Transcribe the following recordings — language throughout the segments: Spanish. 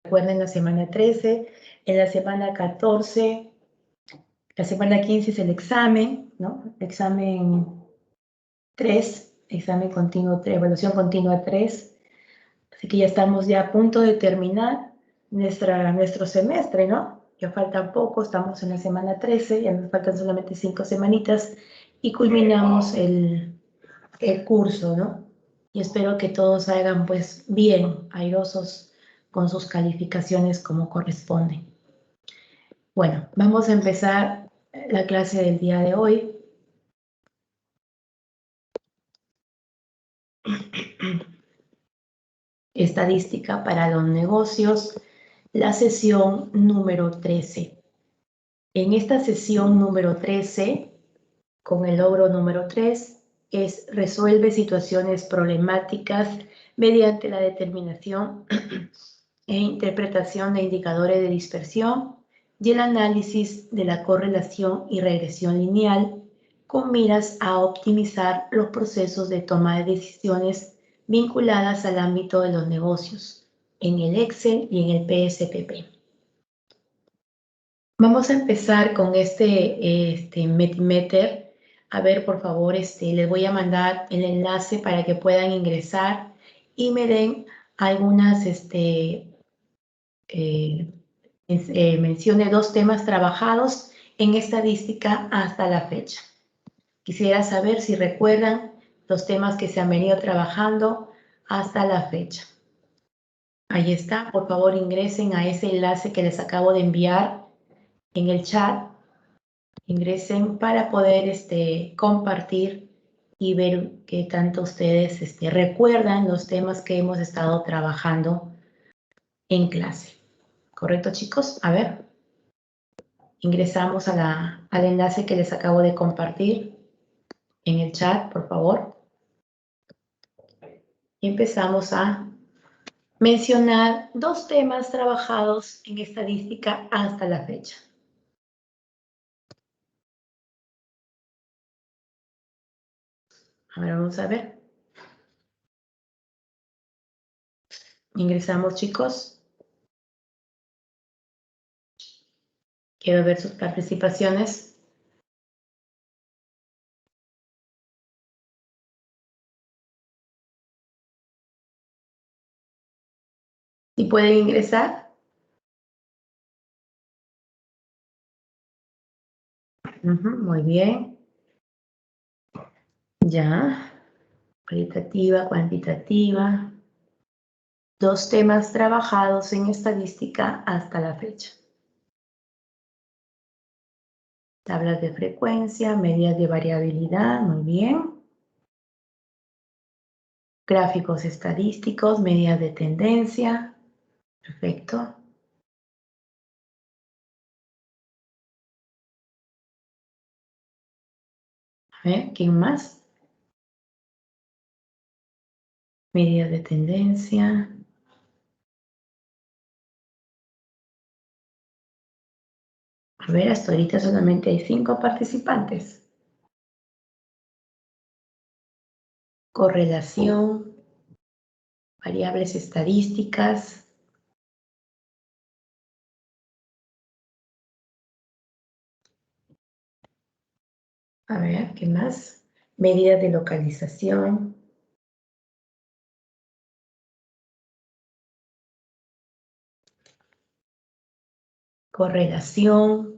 Recuerden la semana 13, en la semana 14, la semana 15 es el examen, ¿no? Examen 3, examen continuo 3, evaluación continua 3. Así que ya estamos ya a punto de terminar nuestro semestre, ¿no? Ya falta poco, estamos en la semana 13, ya nos faltan solamente 5 semanitas y culminamos el curso, ¿no? Y espero que todos salgan pues bien, airosos con sus calificaciones como corresponde. Bueno, vamos a empezar la clase del día de hoy. Estadística para los negocios, la sesión número 13. En esta sesión número 13, con el logro número 3, es resuelve situaciones problemáticas mediante la determinación e interpretación de indicadores de dispersión y el análisis de la correlación y regresión lineal con miras a optimizar los procesos de toma de decisiones vinculadas al ámbito de los negocios en el Excel y en el PSPP. Vamos a empezar con este Metimeter. A ver, por favor, les voy a mandar el enlace para que puedan ingresar y me den algunas mencione 2 temas trabajados en estadística hasta la fecha. Quisiera saber si recuerdan los temas que se han venido trabajando hasta la fecha. Ahí está, por favor ingresen a ese enlace que les acabo de enviar en el chat. Ingresen para poder compartir y ver qué tanto ustedes recuerdan los temas que hemos estado trabajando en clase. ¿Correcto, chicos? A ver. Ingresamos al enlace que les acabo de compartir en el chat, por favor. Y empezamos a mencionar 2 temas trabajados en estadística hasta la fecha. Ahora vamos a ver. Ingresamos, chicos. Quiero ver sus participaciones. ¿Y pueden ingresar? Muy bien. Ya. Cualitativa, cuantitativa. 2 temas trabajados en estadística hasta la fecha. Tablas de frecuencia, medidas de variabilidad, muy bien. Gráficos estadísticos, medidas de tendencia, perfecto. A ver, ¿quién más? Medidas de tendencia. A ver, hasta ahorita solamente hay 5 participantes. Correlación, variables estadísticas. A ver, ¿qué más? Medidas de localización. Correlación.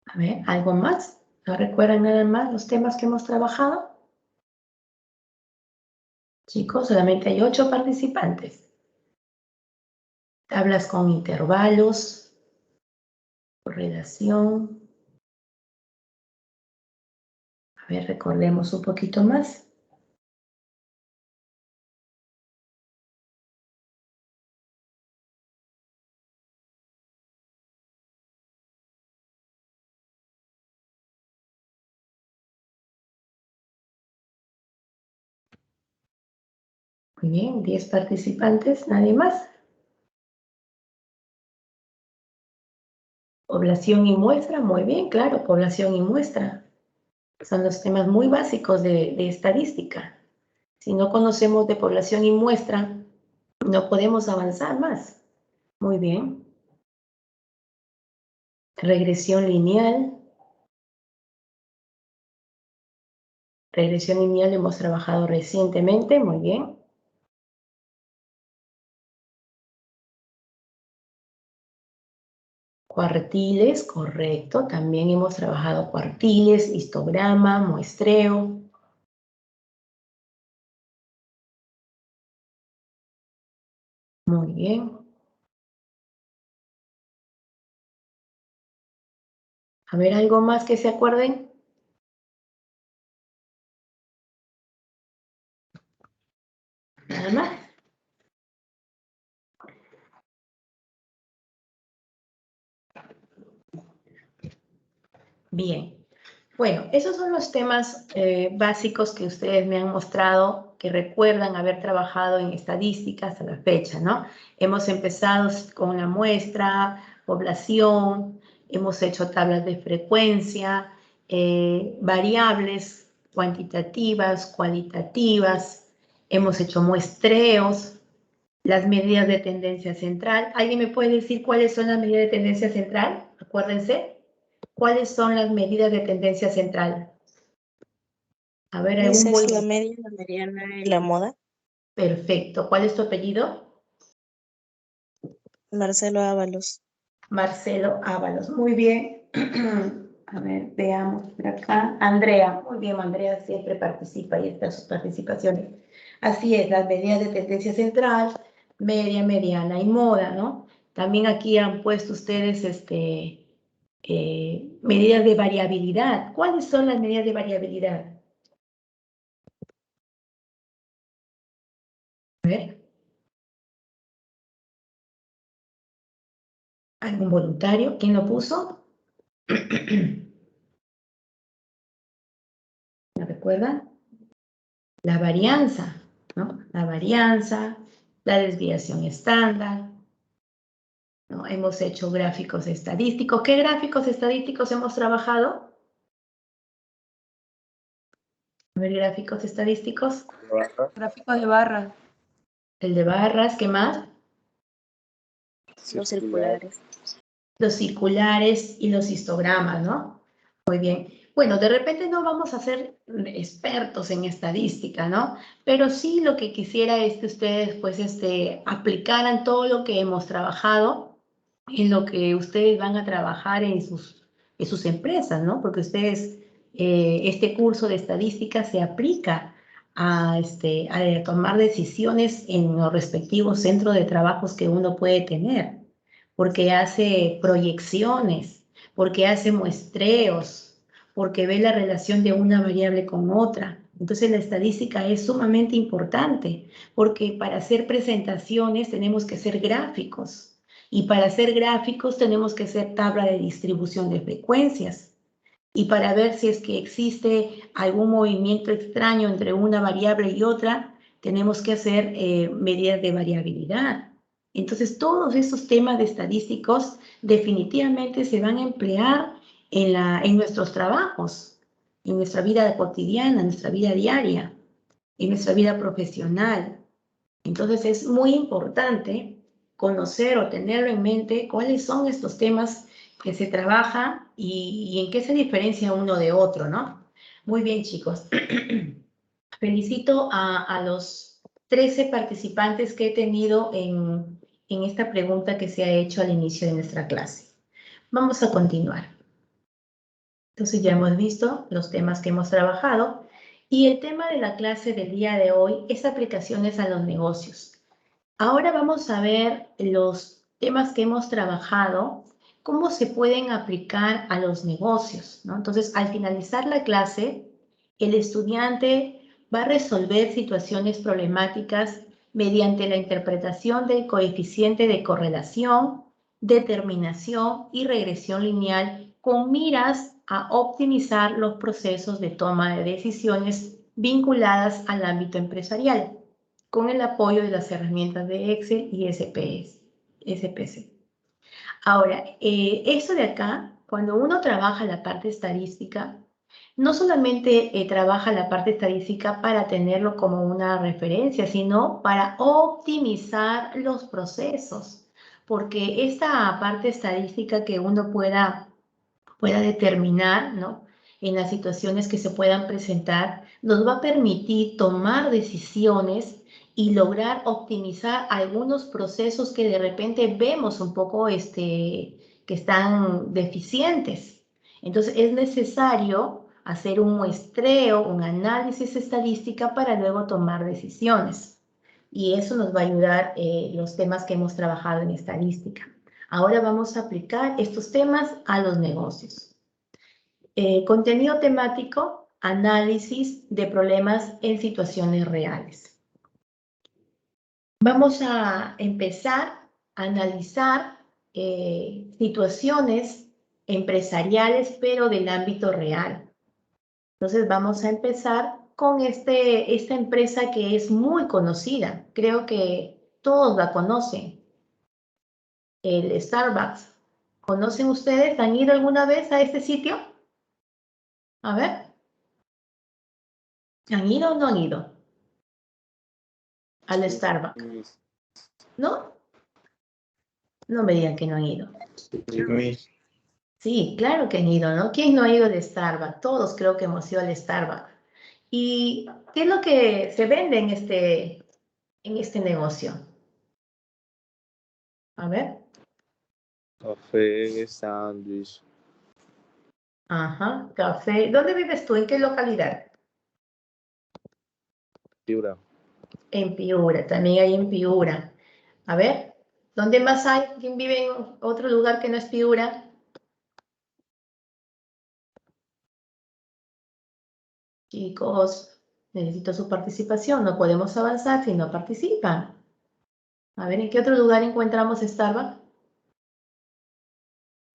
A ver, ¿algo más? ¿No recuerdan nada más los temas que hemos trabajado? Chicos, solamente hay 8 participantes. Tablas con intervalos, correlación. A ver, recordemos un poquito más. Muy bien, 10 participantes, ¿nadie más? Población y muestra, muy bien, claro, población y muestra. Son los temas muy básicos de estadística. Si no conocemos de población y muestra, no podemos avanzar más. Muy bien. Regresión lineal. Regresión lineal hemos trabajado recientemente, muy bien. Cuartiles, correcto, también hemos trabajado cuartiles, histograma, muestreo. Muy bien. A ver, ¿algo más que se acuerden? Nada más. Bien. Bueno, esos son los temas básicos que ustedes me han mostrado, que recuerdan haber trabajado en estadística hasta la fecha, ¿no? Hemos empezado con la muestra, población, hemos hecho tablas de frecuencia, variables cuantitativas, cualitativas, hemos hecho muestreos, las medidas de tendencia central. ¿Alguien me puede decir cuáles son las medidas de tendencia central? Acuérdense. ¿Cuáles son las medidas de tendencia central? A ver, algún Esa es buen... la media, la mediana y la moda. Perfecto. ¿Cuál es tu apellido? Marcelo Ábalos. Marcelo Ábalos. Muy bien. A ver, veamos por acá. Andrea. Muy bien, Andrea siempre participa y está sus participaciones. Así es, las medidas de tendencia central, media, mediana y moda, ¿no? También aquí han puesto ustedes medidas de variabilidad. ¿Cuáles son las medidas de variabilidad? A ver. ¿Algún voluntario? ¿Quién lo puso? ¿Me recuerdan? La varianza, ¿no? La varianza, la desviación estándar, ¿no? Hemos hecho gráficos estadísticos. ¿Qué gráficos estadísticos hemos trabajado? A ver, gráficos estadísticos. Gráfico de barra. El de barras, ¿qué más? Los circulares. Los circulares y los histogramas, ¿no? Muy bien. Bueno, de repente no vamos a ser expertos en estadística, ¿no? Pero sí lo que quisiera es que ustedes, pues, aplicaran todo lo que hemos trabajado en lo que ustedes van a trabajar en sus empresas, ¿no? Porque ustedes, este curso de estadística se aplica a tomar decisiones en los respectivos centros de trabajos que uno puede tener, porque hace proyecciones, porque hace muestreos, porque ve la relación de una variable con otra. Entonces la estadística es sumamente importante, porque para hacer presentaciones tenemos que hacer gráficos, y para hacer gráficos tenemos que hacer tabla de distribución de frecuencias, y para ver si es que existe algún movimiento extraño entre una variable y otra, tenemos que hacer medidas de variabilidad. Entonces, todos estos temas de estadísticos definitivamente se van a emplear en nuestros trabajos, en nuestra vida cotidiana, en nuestra vida diaria, en nuestra vida profesional. Entonces, es muy importante conocer o tenerlo en mente cuáles son estos temas que se trabajan y en qué se diferencia uno de otro, ¿no? Muy bien, chicos. Felicito a los 13 participantes que he tenido en esta pregunta que se ha hecho al inicio de nuestra clase. Vamos a continuar. Entonces ya hemos visto los temas que hemos trabajado y el tema de la clase del día de hoy es aplicaciones a los negocios. Ahora vamos a ver los temas que hemos trabajado, cómo se pueden aplicar a los negocios, ¿no? Entonces, al finalizar la clase, el estudiante va a resolver situaciones problemáticas mediante la interpretación del coeficiente de correlación, determinación y regresión lineal con miras a optimizar los procesos de toma de decisiones vinculadas al ámbito empresarial, con el apoyo de las herramientas de Excel y SPC. Ahora, esto de acá, cuando uno trabaja la parte estadística, No solamente trabaja la parte estadística para tenerlo como una referencia, sino para optimizar los procesos, porque esta parte estadística que uno pueda determinar, ¿no? En las situaciones que se puedan presentar, nos va a permitir tomar decisiones y lograr optimizar algunos procesos que de repente vemos un poco que están deficientes. Entonces es necesario hacer un muestreo, un análisis estadística para luego tomar decisiones. Y eso nos va a ayudar los temas que hemos trabajado en estadística. Ahora vamos a aplicar estos temas a los negocios. Contenido temático, análisis de problemas en situaciones reales. Vamos a empezar a analizar situaciones empresariales, pero del ámbito real. Entonces vamos a empezar con esta empresa que es muy conocida. Creo que todos la conocen. El Starbucks. ¿Conocen ustedes? ¿Han ido alguna vez a este sitio? A ver. ¿Han ido o no han ido? Al Starbucks. ¿No? No me digan que no han ido. Sí, claro que han ido, ¿no? ¿Quién no ha ido al Starbucks? Todos creo que hemos ido al Starbucks. ¿Y qué es lo que se vende en este negocio? A ver. Café, sándwich. Ajá, café. ¿Dónde vives tú? ¿En qué localidad? Piura. En Piura, también hay en Piura. A ver, ¿dónde más hay? ¿Quién vive en otro lugar que no es Piura? Chicos, necesito su participación. No podemos avanzar si no participan. A ver, ¿en qué otro lugar encontramos Starbucks?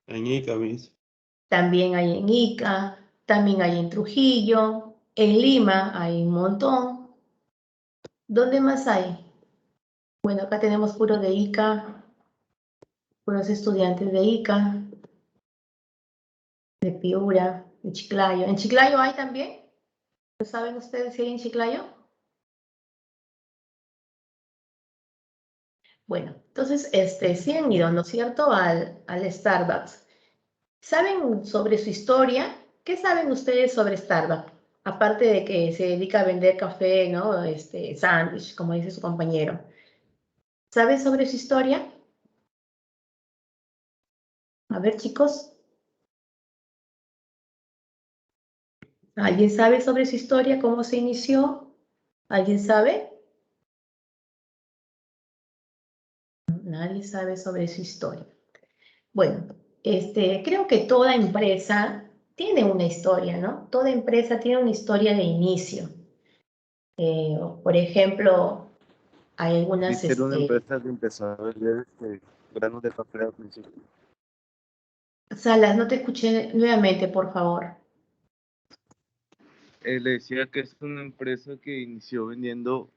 En Ica, Miss. También hay en Ica, también hay en Trujillo, en Lima hay un montón. ¿Dónde más hay? Bueno, acá tenemos puro de Ica, puros estudiantes de Ica, de Piura, de Chiclayo. ¿En Chiclayo hay también? ¿Lo saben ustedes si hay en Chiclayo? Bueno, entonces, sí han ido, ¿no es cierto?, al Starbucks. ¿Saben sobre su historia? ¿Qué saben ustedes sobre Starbucks? Aparte de que se dedica a vender café, ¿no? Sándwich, como dice su compañero. ¿Saben sobre su historia? A ver, chicos. ¿Alguien sabe sobre su historia? ¿Cómo se inició? ¿Alguien sabe? Nadie sabe sobre su historia. Bueno, creo que toda empresa tiene una historia, ¿no? Toda empresa tiene una historia de inicio. Por ejemplo, hay algunas... Ser una empresa que empezó a vender granos de café al principio. Salas, no te escuché nuevamente, por favor. Le decía que es una empresa que inició vendiendo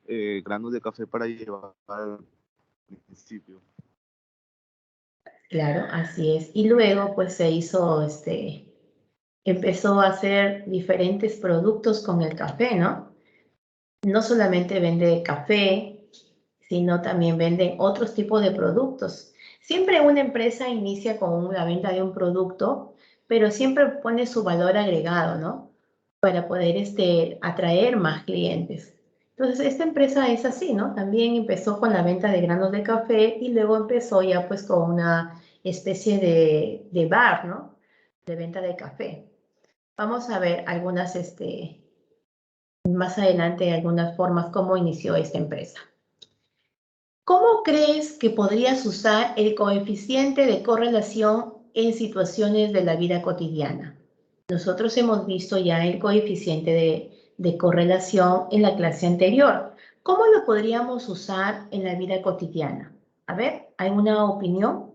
granos de café para llevar al principio. Claro, así es. Y luego, pues, se hizo, empezó a hacer diferentes productos con el café, ¿no? No solamente vende café, sino también venden otros tipos de productos. Siempre una empresa inicia con la venta de un producto, pero siempre pone su valor agregado, ¿no? Para poder atraer más clientes. Entonces, esta empresa es así, ¿no? También empezó con la venta de granos de café y luego empezó ya pues con una especie de bar, ¿no? De venta de café. Vamos a ver algunas, más adelante, algunas formas cómo inició esta empresa. ¿Cómo crees que podrías usar el coeficiente de correlación en situaciones de la vida cotidiana? Nosotros hemos visto ya el coeficiente de correlación en la clase anterior. ¿Cómo lo podríamos usar en la vida cotidiana? A ver, ¿hay una opinión?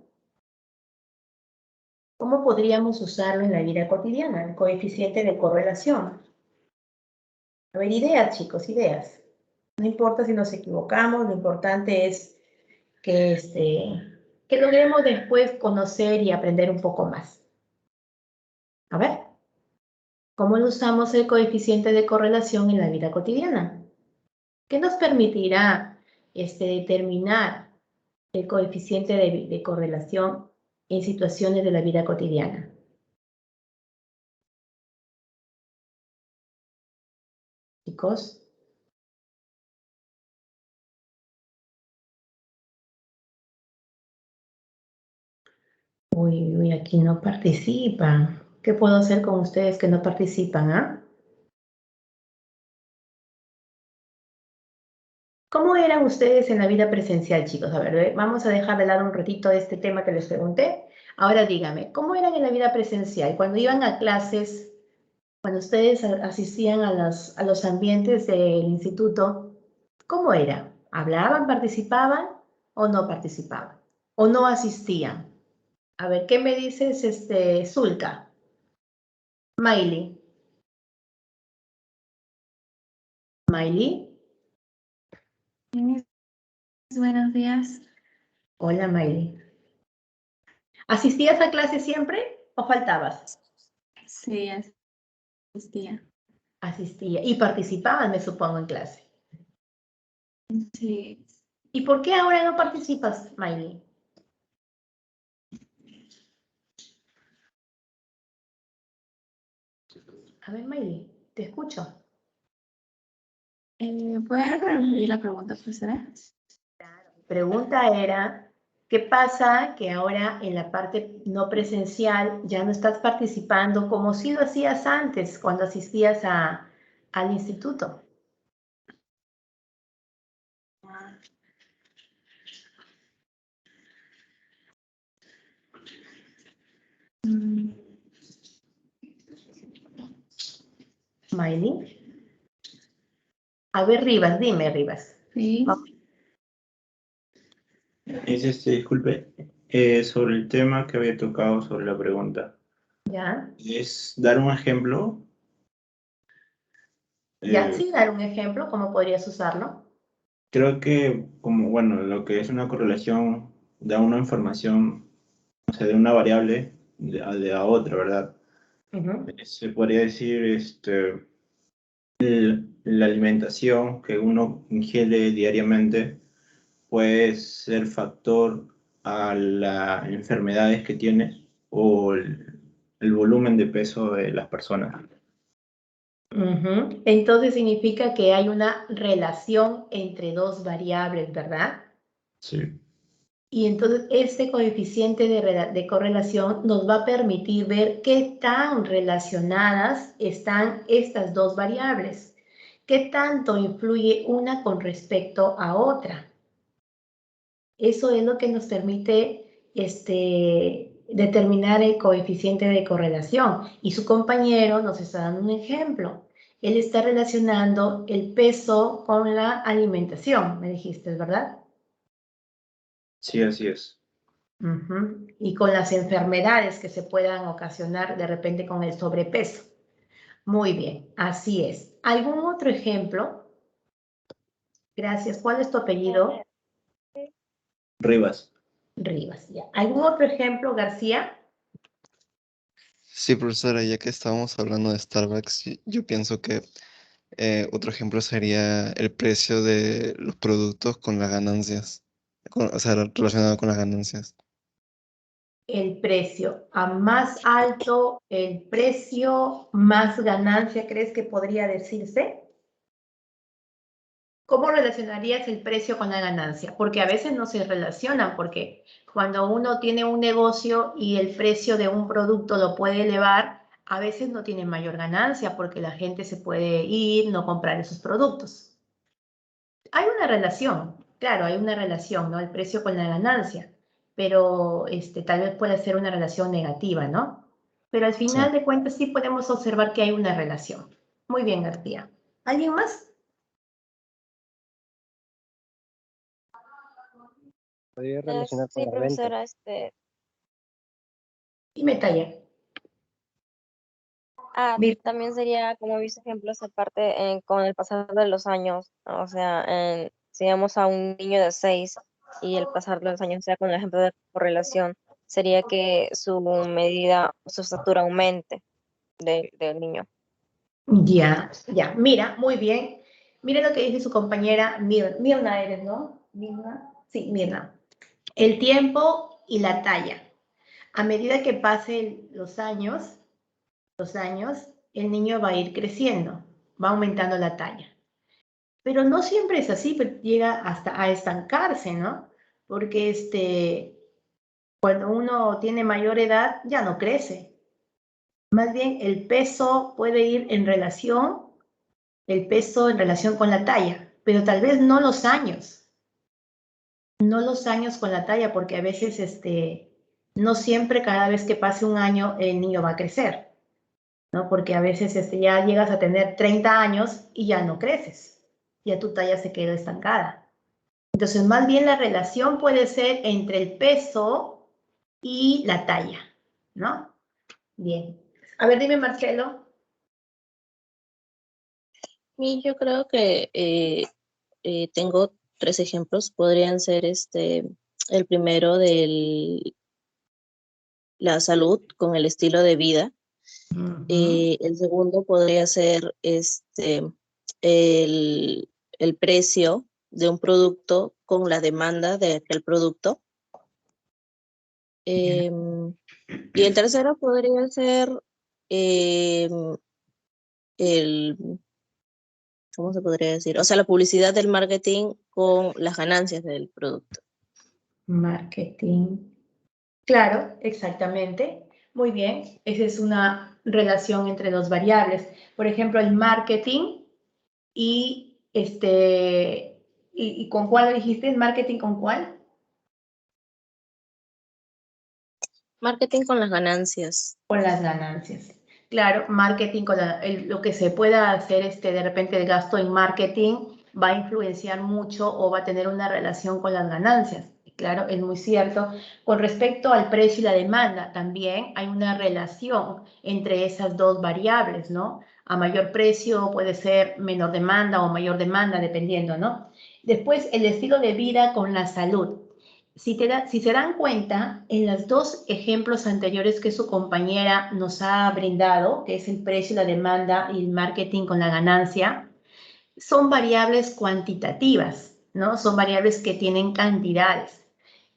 ¿Cómo podríamos usarlo en la vida cotidiana, el coeficiente de correlación? A ver, ideas, chicos, ideas. No importa si nos equivocamos, lo importante es que logremos después conocer y aprender un poco más. A ver. ¿Cómo lo usamos el coeficiente de correlación en la vida cotidiana? ¿Qué nos permitirá determinar el coeficiente de correlación en situaciones de la vida cotidiana? Chicos. Uy, uy, aquí no participan. ¿Qué puedo hacer con ustedes que no participan, ah? ¿Cómo eran ustedes en la vida presencial, chicos? A ver, vamos a dejar de lado un ratito este tema que les pregunté. Ahora dígame, ¿cómo eran en la vida presencial? Cuando iban a clases, cuando ustedes asistían a los ambientes del instituto, ¿cómo era? ¿Hablaban, participaban o no participaban? ¿O no asistían? A ver, ¿qué me dices, Zulka? Miley. Miley. Buenos días. Hola, Miley. ¿Asistías a clase siempre o faltabas? Sí, asistía. Asistía. Y participabas, me supongo, en clase. Sí. ¿Y por qué ahora no participas, Miley? A ver, Miley, te escucho. ¿Puedes repetir la pregunta, profesora? Mi pregunta era, ¿qué pasa que ahora en la parte no presencial ya no estás participando como si lo hacías antes cuando asistías al instituto? Mm, Miley. A ver, Rivas, dime, Rivas. sí. Disculpe, sobre el tema que había tocado sobre la pregunta. ¿Ya? Es dar un ejemplo. ¿Ya? eh, Sí, dar un ejemplo, ¿cómo podrías usarlo? Creo que, como, bueno, lo que es una correlación da una información, o sea, de una variable de a otra, ¿verdad? Ujú. Se podría decir, la alimentación que uno ingiere diariamente puede ser factor a las enfermedades que tiene o el volumen de peso de las personas. Ujú. Entonces significa que hay una relación entre dos variables, ¿verdad? Sí, Y entonces este coeficiente de correlación nos va a permitir ver qué tan relacionadas están estas dos variables, qué tanto influye una con respecto a otra. Eso es lo que nos permite determinar el coeficiente de correlación. Y su compañero nos está dando un ejemplo. Él está relacionando el peso con la alimentación, me dijiste, ¿verdad? sí, así es. Ujú. Y con las enfermedades que se puedan ocasionar de repente con el sobrepeso. Muy bien, así es. ¿Algún otro ejemplo? Gracias. ¿Cuál es tu apellido? Rivas. Rivas, ya. ¿Algún otro ejemplo, García? Sí, profesora, ya que estábamos hablando de Starbucks, yo pienso que otro ejemplo sería el precio de los productos con las ganancias, o sea, relacionado con las ganancias. El precio. A más alto el precio, más ganancia, ¿crees que podría decirse? ¿Cómo relacionarías el precio con la ganancia? Porque a veces no se relacionan, porque cuando uno tiene un negocio y el precio de un producto lo puede elevar, a veces no tiene mayor ganancia porque la gente se puede ir, no comprar esos productos. Hay una relación, claro, hay una relación, ¿no? El precio con la ganancia, pero tal vez pueda ser una relación negativa, ¿no? Pero al Sí. final de cuentas sí podemos observar que hay una relación. Muy bien, García. ¿Alguien más? Podría relacionar con Sí, la venta. profesora, Dime, Taya. Mir- también sería, como he visto ejemplos aparte, con el pasar de los años, o sea, si vemos a un niño de 6 y el pasar de los años, sea con el ejemplo de correlación, sería que su medida, su estatura aumente del niño. Ya, ya. Mira, muy bien. Mira lo que dice su compañera Mirna eres, ¿no? Mirna. Sí, Mirna. El tiempo y la talla. A medida que pasen los años, el niño va a ir creciendo, va aumentando la talla. Pero no siempre es así, pues llega hasta a estancarse, ¿no? Porque cuando uno tiene mayor edad ya no crece. Más bien el peso puede ir el peso en relación con la talla, pero tal vez no los años. No los años con la talla, porque a veces no siempre cada vez que pase un año el niño va a crecer, ¿no? Porque a veces ya llegas a tener 30 años y ya no creces, ya tu talla se queda estancada. Entonces, más bien la relación puede ser entre el peso y la talla, ¿no? Bien. A ver, dime, Marcelo. Y yo creo que tengo 3 ejemplos. Podrían ser el primero de la salud con el estilo de vida. El segundo podría ser el, el precio de un producto con la demanda de aquel producto. Y el tercero podría ser el, ¿cómo se podría decir? O sea, la publicidad del marketing con las ganancias del producto. Marketing. Claro, exactamente. Muy bien. Esa es una relación entre dos variables. Por ejemplo, el marketing y ¿y con cuál lo dijiste? ¿El marketing con cuál? Marketing con las ganancias. Con las ganancias. Claro, marketing con lo que se pueda hacer de repente el gasto en marketing va a influenciar mucho o va a tener una relación con las ganancias. Claro, es muy cierto. Con respecto al precio y la demanda, también hay una relación entre esas dos variables, ¿no? A mayor precio puede ser menor demanda o mayor demanda, dependiendo, ¿no? Después, el estilo de vida con la salud. Si se dan cuenta, en los dos ejemplos anteriores que su compañera nos ha brindado, que es el precio, la demanda y el marketing con la ganancia, son variables cuantitativas, ¿no? Son variables que tienen cantidades.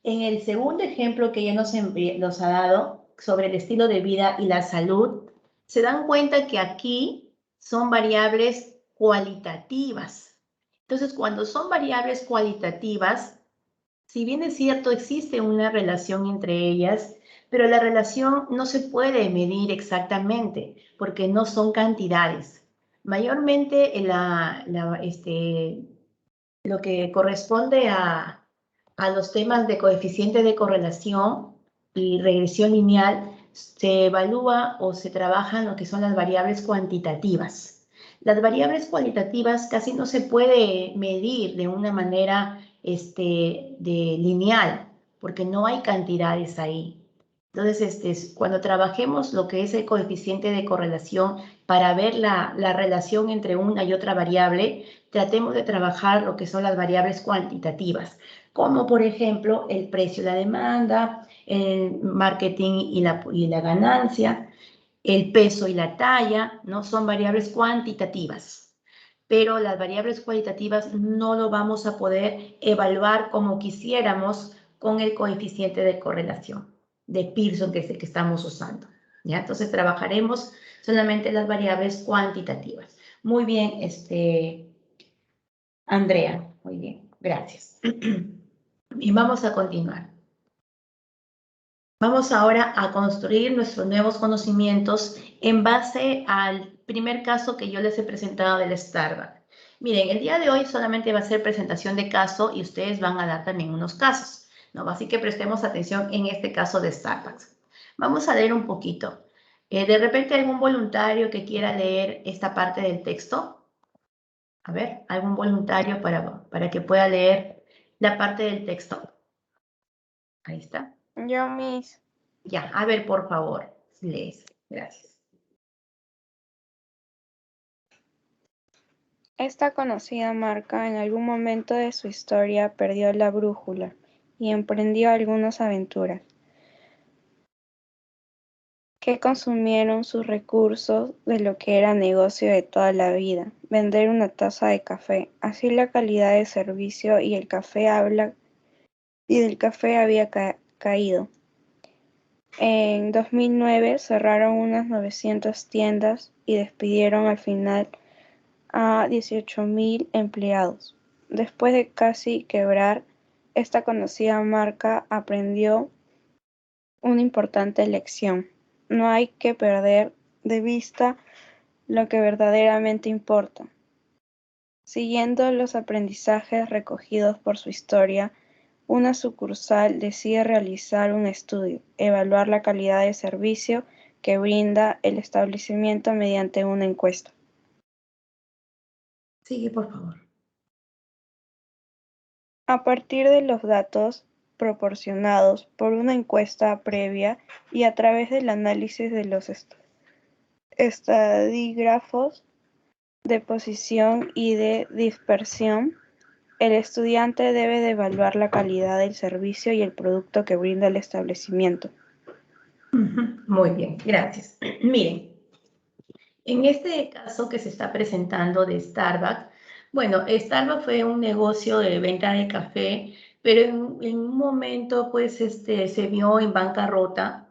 En el segundo ejemplo que ella nos ha dado sobre el estilo de vida y la salud, se dan cuenta que aquí son variables cualitativas. Entonces, cuando son variables cualitativas, si bien es cierto, existe una relación entre ellas, pero la relación no se puede medir exactamente porque no son cantidades. Mayormente lo que corresponde a los temas de coeficiente de correlación y regresión lineal se evalúa o se trabajan lo que son las variables cuantitativas. Las variables cualitativas casi no se puede medir de una manera lineal, porque no hay cantidades ahí. Entonces, cuando trabajemos lo que es el coeficiente de correlación para ver la relación entre una y otra variable, tratemos de trabajar lo que son las variables cuantitativas, como por ejemplo el precio y la demanda, el marketing y la ganancia, el peso y la talla, ¿no? Son variables cuantitativas. Pero las variables cualitativas no lo vamos a poder evaluar como quisiéramos con el coeficiente de correlación de Pearson, que es el que estamos usando, ¿ya? Entonces trabajaremos solamente las variables cuantitativas. Muy bien, Andrea, muy bien, gracias. Y vamos a continuar. Vamos ahora a construir nuestros nuevos conocimientos en base al primer caso que yo les he presentado del Starbucks. Miren, el día de hoy solamente va a ser presentación de caso y ustedes van a dar también unos casos, ¿no? Así que prestemos atención en este caso de Starbucks. Vamos a leer un poquito. De repente, ¿algún voluntario que quiera leer esta parte del texto? A ver, ¿algún voluntario para que pueda leer la parte del texto? Ahí está. Yo, Miss. Ya, a ver, por favor, lees. Gracias. Esta conocida marca en algún momento de su historia perdió la brújula y emprendió algunas aventuras que consumieron sus recursos de lo que era negocio de toda la vida, vender una taza de café. Así la calidad de servicio y del café había caído. En 2009 cerraron unas 900 tiendas y despidieron al final a 18.000 empleados. Después de casi quebrar, esta conocida marca aprendió una importante lección. No hay que perder de vista lo que verdaderamente importa. Siguiendo los aprendizajes recogidos por su historia, una sucursal decide realizar un estudio, evaluar la calidad de servicio que brinda el establecimiento mediante una encuesta. Sigue, por favor. A partir de los datos proporcionados por una encuesta previa y a través del análisis de los estadígrafos de posición y de dispersión, el estudiante debe de evaluar la calidad del servicio y el producto que brinda el establecimiento. Muy bien, gracias. Miren, en este caso que se está presentando de Starbucks, bueno, Starbucks fue un negocio de venta de café, pero en un momento pues se vio en bancarrota,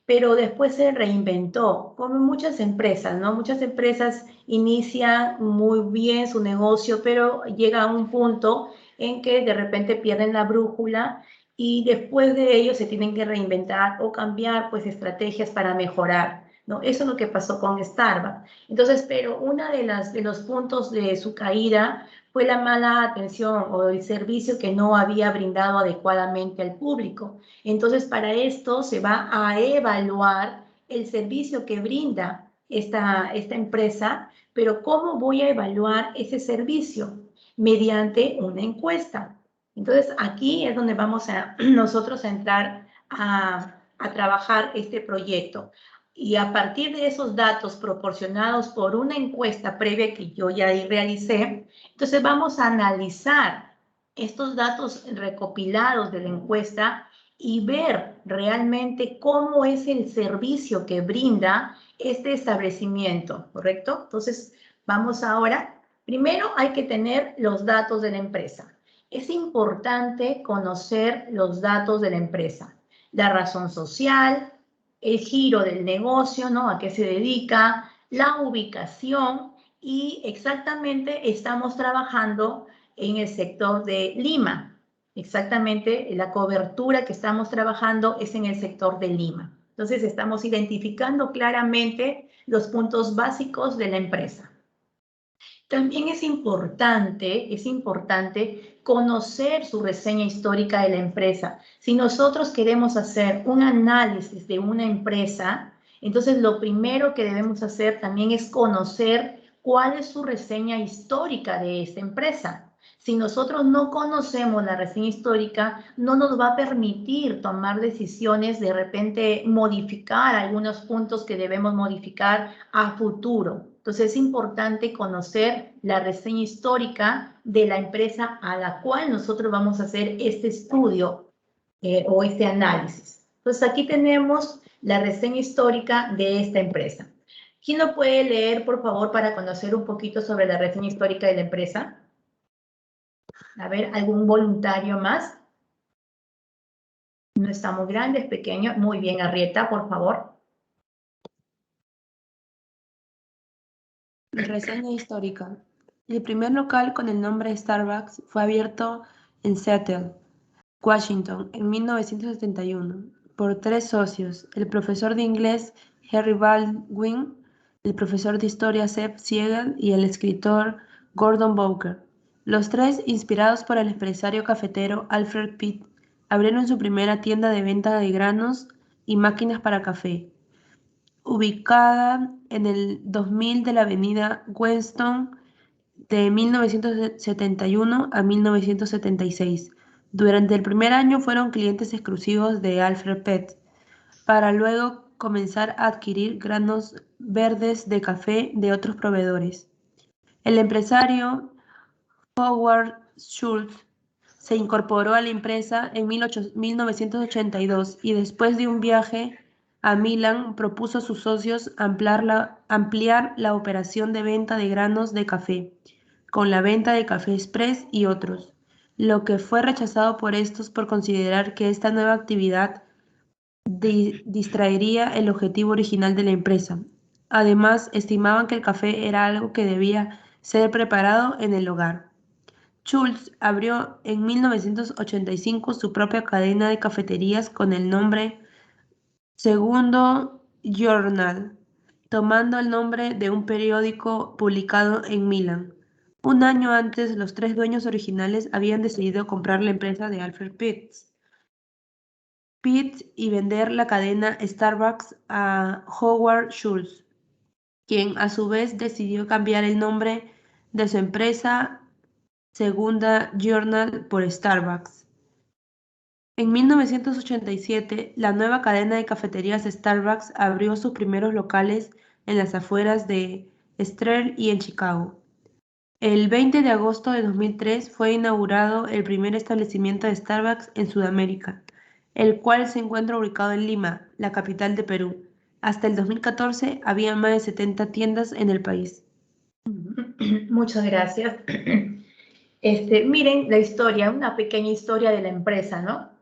pero después se reinventó, como muchas empresas, ¿no? Muchas empresas inician muy bien su negocio, pero llega a un punto en que de repente pierden la brújula y después de ello se tienen que reinventar o cambiar pues estrategias para mejorar, ¿no? Eso es lo que pasó con Starbucks. Entonces, pero una de los puntos de su caída fue la mala atención o el servicio que no había brindado adecuadamente al público. Entonces, para esto se va a evaluar el servicio que brinda esta empresa, pero ¿cómo voy a evaluar ese servicio? Mediante una encuesta. Entonces, aquí es donde vamos a nosotros a entrar a trabajar este proyecto. Y a partir de esos datos proporcionados por una encuesta previa que yo ya realicé, entonces vamos a analizar estos datos recopilados de la encuesta y ver realmente cómo es el servicio que brinda este establecimiento, ¿correcto? Entonces, vamos ahora. Primero hay que tener los datos de la empresa. Es importante conocer los datos de la empresa, la razón social, el giro del negocio, ¿no? A qué se dedica, la ubicación y exactamente estamos trabajando en el sector de Lima. Exactamente la cobertura que estamos trabajando es en el sector de Lima. Entonces estamos identificando claramente los puntos básicos de la empresa. También es importante conocer su reseña histórica de la empresa. Si nosotros queremos hacer un análisis de una empresa, entonces lo primero que debemos hacer también es conocer cuál es su reseña histórica de esta empresa. Si nosotros no conocemos la reseña histórica, no nos va a permitir tomar decisiones, de repente modificar algunos puntos que debemos modificar a futuro. Entonces es importante conocer la reseña histórica de la empresa a la cual nosotros vamos a hacer este estudio o este análisis. Entonces aquí tenemos la reseña histórica de esta empresa. ¿Quién lo puede leer, por favor, para conocer un poquito sobre la reseña histórica de la empresa? A ver, ¿algún voluntario más? No está muy grande, es pequeño. Muy bien, Arrieta, por favor. Reseña histórica. El primer local con el nombre Starbucks fue abierto en Seattle, Washington, en 1971, por 3 socios, el profesor de inglés Henry Baldwin, el profesor de historia Seth Siegel y el escritor Gordon Bowker. Los 3, inspirados por el empresario cafetero Alfred Pitt, abrieron su primera tienda de venta de granos y máquinas para café, ubicada en el 2000 de la avenida Weston de 1971 a 1976. Durante el primer año fueron clientes exclusivos de Alfred Pitt, para luego comenzar a adquirir granos verdes de café de otros proveedores. El empresario Howard Schultz se incorporó a la empresa en 1982 y después de un viaje a Milan propuso a sus socios ampliar la operación de venta de granos de café, con la venta de café express y otros, lo que fue rechazado por estos por considerar que esta nueva actividad distraería el objetivo original de la empresa. Además, estimaban que el café era algo que debía ser preparado en el hogar. Schultz abrió en 1985 su propia cadena de cafeterías con el nombre Segundo Journal, tomando el nombre de un periódico publicado en Milán. Un año antes, los tres dueños originales habían decidido comprar la empresa de Alfred Pitts y vender la cadena Starbucks a Howard Schultz, quien a su vez decidió cambiar el nombre de su empresa Segunda Journal por Starbucks. En 1987, la nueva cadena de cafeterías Starbucks abrió sus primeros locales en las afueras de Estrell y en Chicago. El 20 de agosto de 2003 fue inaugurado el primer establecimiento de Starbucks en Sudamérica, el cual se encuentra ubicado en Lima, la capital de Perú. Hasta el 2014 había más de 70 tiendas en el país. Muchas gracias. Miren la historia, una pequeña historia de la empresa, ¿no?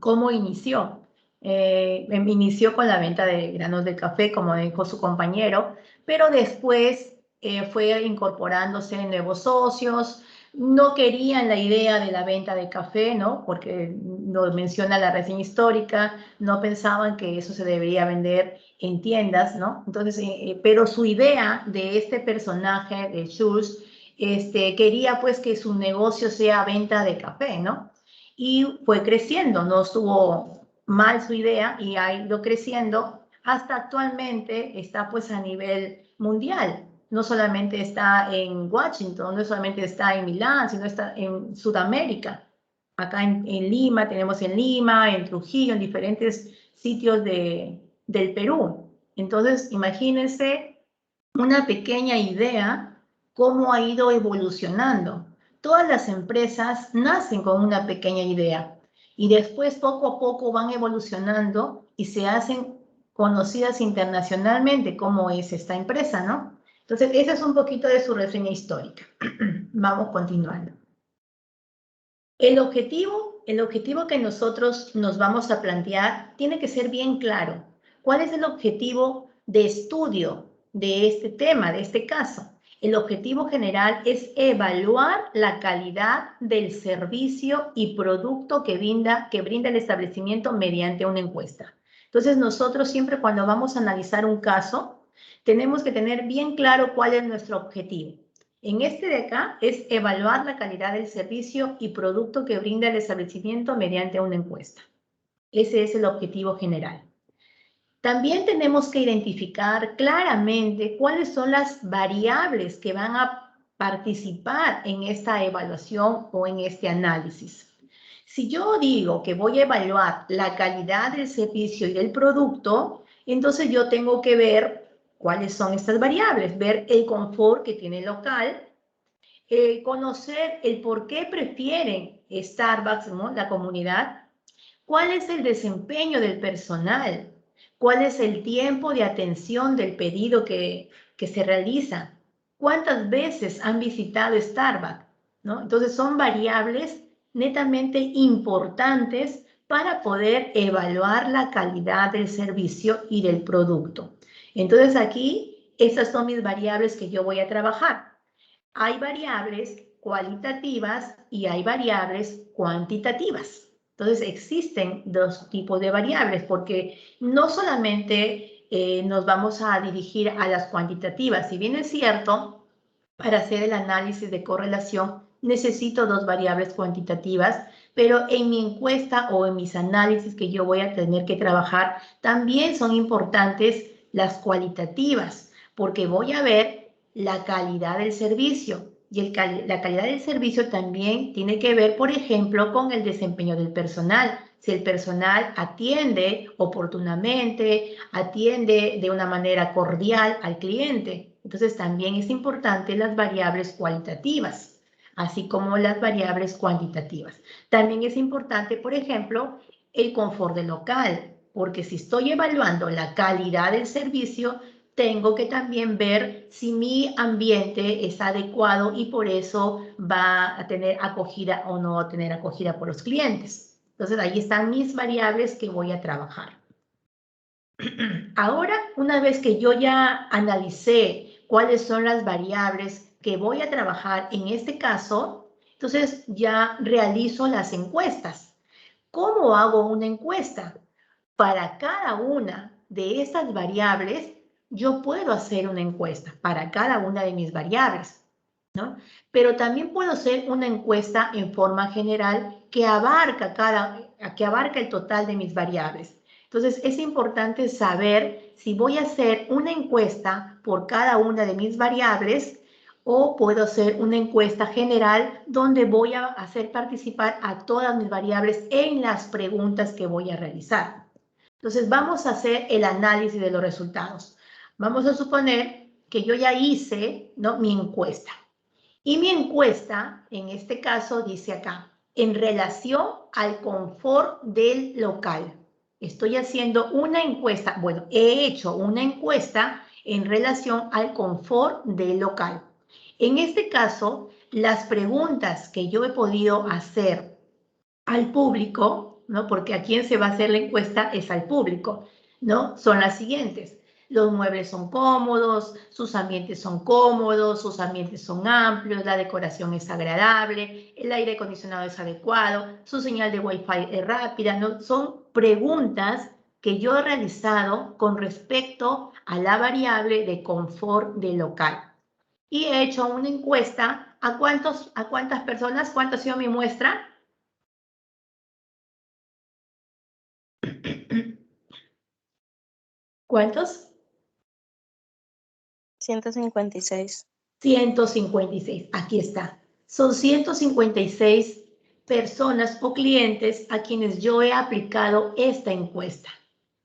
¿Cómo inició? Inició con la venta de granos de café, como dijo su compañero, pero después fue incorporándose nuevos socios. No querían la idea de la venta de café, ¿no? Porque lo menciona la reseña histórica, no pensaban que eso se debería vender en tiendas, ¿no? Entonces, pero su idea de este personaje, de Schultz, quería pues que su negocio sea venta de café, ¿no? Y fue creciendo, no estuvo mal su idea y ha ido creciendo hasta actualmente está pues a nivel mundial. No solamente está en Washington, no solamente está en Milán, sino está en Sudamérica. Acá en Lima, tenemos en Lima, en Trujillo, en diferentes sitios del Perú. Entonces, imagínense una pequeña idea cómo ha ido evolucionando. Todas las empresas nacen con una pequeña idea y después poco a poco van evolucionando y se hacen conocidas internacionalmente como es esta empresa, ¿no? Entonces, ese es un poquito de su reseña histórica. Vamos continuando. El objetivo que nosotros nos vamos a plantear tiene que ser bien claro. ¿Cuál es el objetivo de estudio de este tema, de este caso? El objetivo general es evaluar la calidad del servicio y producto que brinda el establecimiento mediante una encuesta. Entonces, nosotros siempre cuando vamos a analizar un caso, tenemos que tener bien claro cuál es nuestro objetivo. En este de acá es evaluar la calidad del servicio y producto que brinda el establecimiento mediante una encuesta. Ese es el objetivo general. También tenemos que identificar claramente cuáles son las variables que van a participar en esta evaluación o en este análisis. Si yo digo que voy a evaluar la calidad del servicio y del producto, entonces yo tengo que ver cuáles son estas variables, ver el confort que tiene el local, conocer el por qué prefieren Starbucks, ¿no? La comunidad, cuál es el desempeño del personal, cuál es el tiempo de atención del pedido que se realiza, cuántas veces han visitado Starbucks, ¿no? Entonces son variables netamente importantes para poder evaluar la calidad del servicio y del producto. Entonces aquí, estas son mis variables que yo voy a trabajar. Hay variables cualitativas y hay variables cuantitativas. Entonces existen dos tipos de variables porque no solamente nos vamos a dirigir a las cuantitativas. Si bien es cierto, para hacer el análisis de correlación necesito dos variables cuantitativas, pero en mi encuesta o en mis análisis que yo voy a tener que trabajar, también son importantes las cualitativas, porque voy a ver la calidad del servicio. Y la calidad del servicio también tiene que ver, por ejemplo, con el desempeño del personal. Si el personal atiende oportunamente, atiende de una manera cordial al cliente. Entonces también es importante las variables cualitativas, así como las variables cuantitativas. También es importante, por ejemplo, el confort del local. porque si estoy evaluando la calidad del servicio, tengo que también ver si mi ambiente es adecuado y por eso va a tener acogida o no a tener acogida por los clientes. Entonces, ahí están mis variables que voy a trabajar. Ahora, una vez que yo ya analicé cuáles son las variables que voy a trabajar en este caso, entonces ya realizo las encuestas. ¿Cómo hago una encuesta? Para cada una de estas variables, yo puedo hacer una encuesta para cada una de mis variables, ¿no? Pero también puedo hacer una encuesta en forma general que abarca el total de mis variables. Entonces, es importante saber si voy a hacer una encuesta por cada una de mis variables o puedo hacer una encuesta general donde voy a hacer participar a todas mis variables en las preguntas que voy a realizar. Entonces, vamos a hacer el análisis de los resultados. Vamos a suponer que yo ya hice, ¿no?, mi encuesta. Y mi encuesta, en este caso, dice acá, en relación al confort del local. Estoy haciendo una encuesta, bueno, he hecho una encuesta en relación al confort del local. En este caso, las preguntas que yo he podido hacer al público, ¿no?, porque a quien se va a hacer la encuesta es al público, ¿no?, son las siguientes. Los muebles son cómodos, sus ambientes son cómodos, sus ambientes son amplios, la decoración es agradable, el aire acondicionado es adecuado, su señal de Wi-Fi es rápida, ¿no? Son preguntas que yo he realizado con respecto a la variable de confort del local. Y he hecho una encuesta a cuántas personas, ¿cuánto ha sido mi muestra? ¿Cuántos? 156. 156, aquí está. Son 156 personas o clientes a quienes yo he aplicado esta encuesta.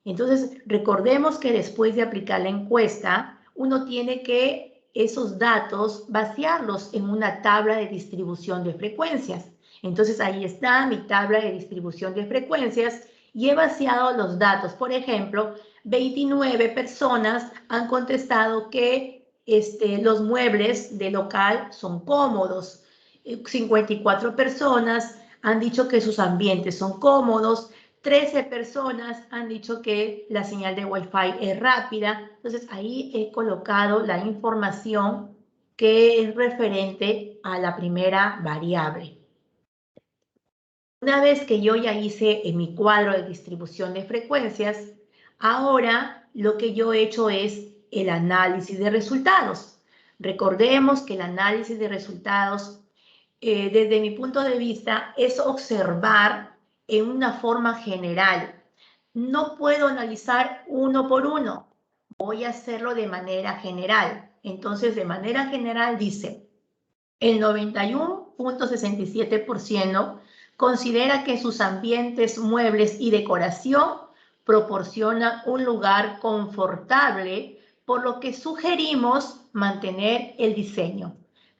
Entonces, recordemos que después de aplicar la encuesta, uno tiene que esos datos vaciarlos en una tabla de distribución de frecuencias. Entonces, ahí está mi tabla de distribución de frecuencias y he vaciado los datos. Por ejemplo, 29 personas han contestado que los muebles de local son cómodos. 54 personas han dicho que sus ambientes son cómodos. 13 personas han dicho que la señal de Wi-Fi es rápida. Entonces, ahí he colocado la información que es referente a la primera variable. Una vez que yo ya hice en mi cuadro de distribución de frecuencias, ahora lo que yo he hecho es el análisis de resultados. Recordemos que el análisis de resultados, desde mi punto de vista, es observar en una forma general. No puedo analizar uno por uno, voy a hacerlo de manera general. Entonces, de manera general dice, el 91.67% considera que sus ambientes, muebles y decoración proporcionan un lugar confortable, por lo que sugerimos mantener el diseño,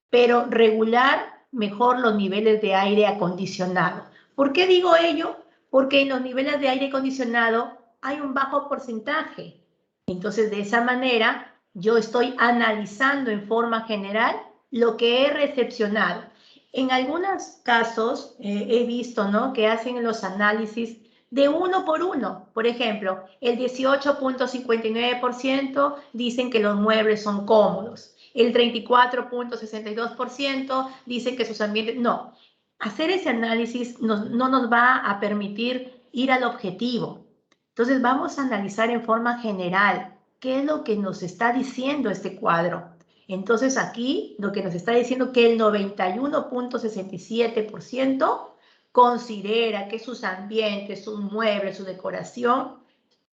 pero regular mejor los niveles de aire acondicionado. ¿Por qué digo ello? Porque en los niveles de aire acondicionado hay un bajo porcentaje. Entonces, de esa manera, yo estoy analizando en forma general lo que he recepcionado. En algunos casos he visto, ¿no?, que hacen los análisis de uno por uno. Por ejemplo, el 18.59% dicen que los muebles son cómodos. El 34.62% dicen que sus ambientes... No, hacer ese análisis no nos va a permitir ir al objetivo. Entonces vamos a analizar en forma general qué es lo que nos está diciendo este cuadro. Entonces aquí lo que nos está diciendo que el 91.67% considera que sus ambientes, sus muebles, su decoración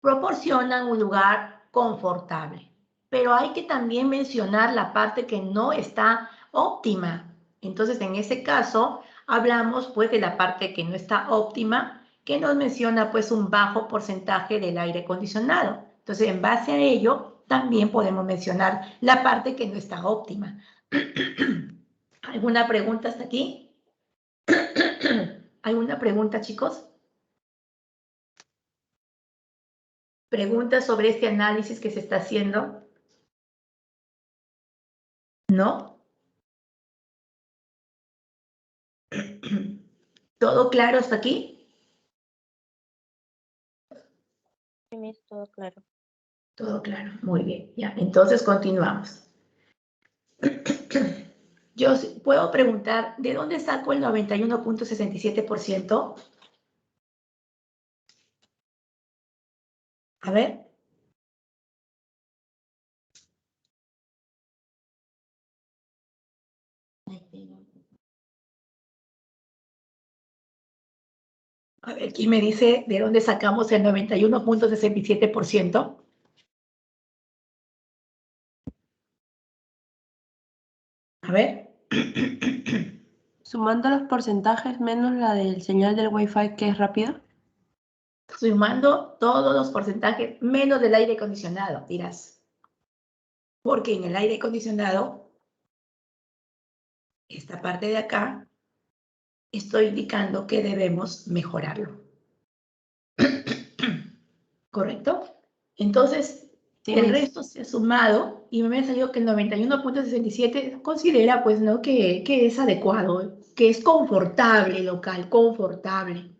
proporcionan un lugar confortable. Pero hay que también mencionar la parte que no está óptima. Entonces, en ese caso, hablamos pues de la parte que no está óptima, que nos menciona pues un bajo porcentaje del aire acondicionado. Entonces, en base a ello, también podemos mencionar la parte que no está óptima. ¿Alguna pregunta hasta aquí? ¿Alguna pregunta, chicos? ¿Preguntas sobre este análisis que se está haciendo? ¿No? ¿Todo claro hasta aquí? Sí, Miss, todo claro. Todo claro, muy bien. Ya, entonces continuamos. Yo puedo preguntar, ¿de dónde saco el 91.67%? A ver. A ver, ¿quién me dice de dónde sacamos el 91.67%? A ver. Sumando los porcentajes menos la del señal del Wi-Fi que es rápida. Sumando todos los porcentajes menos del aire acondicionado, dirás. Porque en el aire acondicionado, esta parte de acá, estoy indicando que debemos mejorarlo. ¿Correcto? Entonces, Sí, el Miss. resto se ha sumado y me ha salido que el 91.67 considera, pues, ¿no? Que es adecuado, que es confortable local, confortable.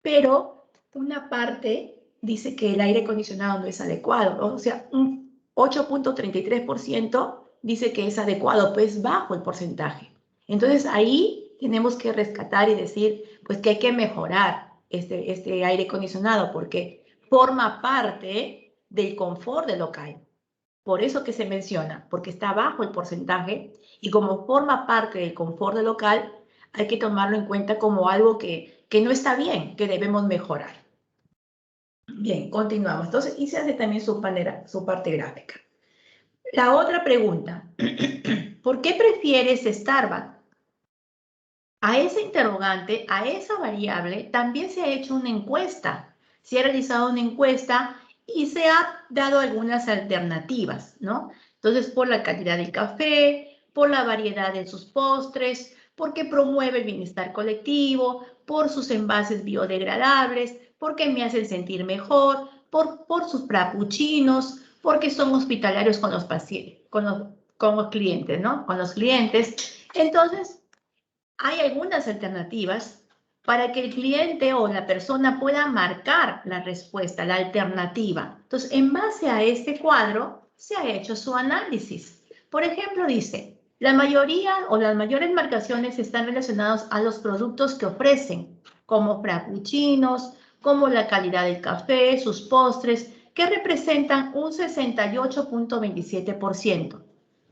Pero una parte dice que el aire acondicionado no es adecuado, ¿no? O sea, un 8.33% dice que es adecuado, pues bajo el porcentaje. Entonces ahí tenemos que rescatar y decir, pues que hay que mejorar este aire acondicionado porque forma parte del confort del local. Por eso que se menciona, porque está bajo el porcentaje y como forma parte del confort del local, hay que tomarlo en cuenta como algo que no está bien, que debemos mejorar. Bien, continuamos. Entonces, y se hace también su parte gráfica. La otra pregunta, ¿por qué prefieres Starbucks? A esa interrogante, a esa variable, también se ha hecho una encuesta. Se ha realizado una encuesta y se ha dado algunas alternativas, ¿no? Entonces, por la calidad del café, por la variedad de sus postres, porque promueve el bienestar colectivo, por sus envases biodegradables, porque me hacen sentir mejor, por sus frappuccinos, porque son hospitalarios con los pacientes, con los clientes, ¿no? Con los clientes. Entonces, hay algunas alternativas para que el cliente o la persona pueda marcar la respuesta, la alternativa. Entonces, en base a este cuadro, se ha hecho su análisis. Por ejemplo, dice, la mayoría o las mayores marcaciones están relacionadas a los productos que ofrecen, como frappuccinos, como la calidad del café, sus postres, que representan un 68.27%.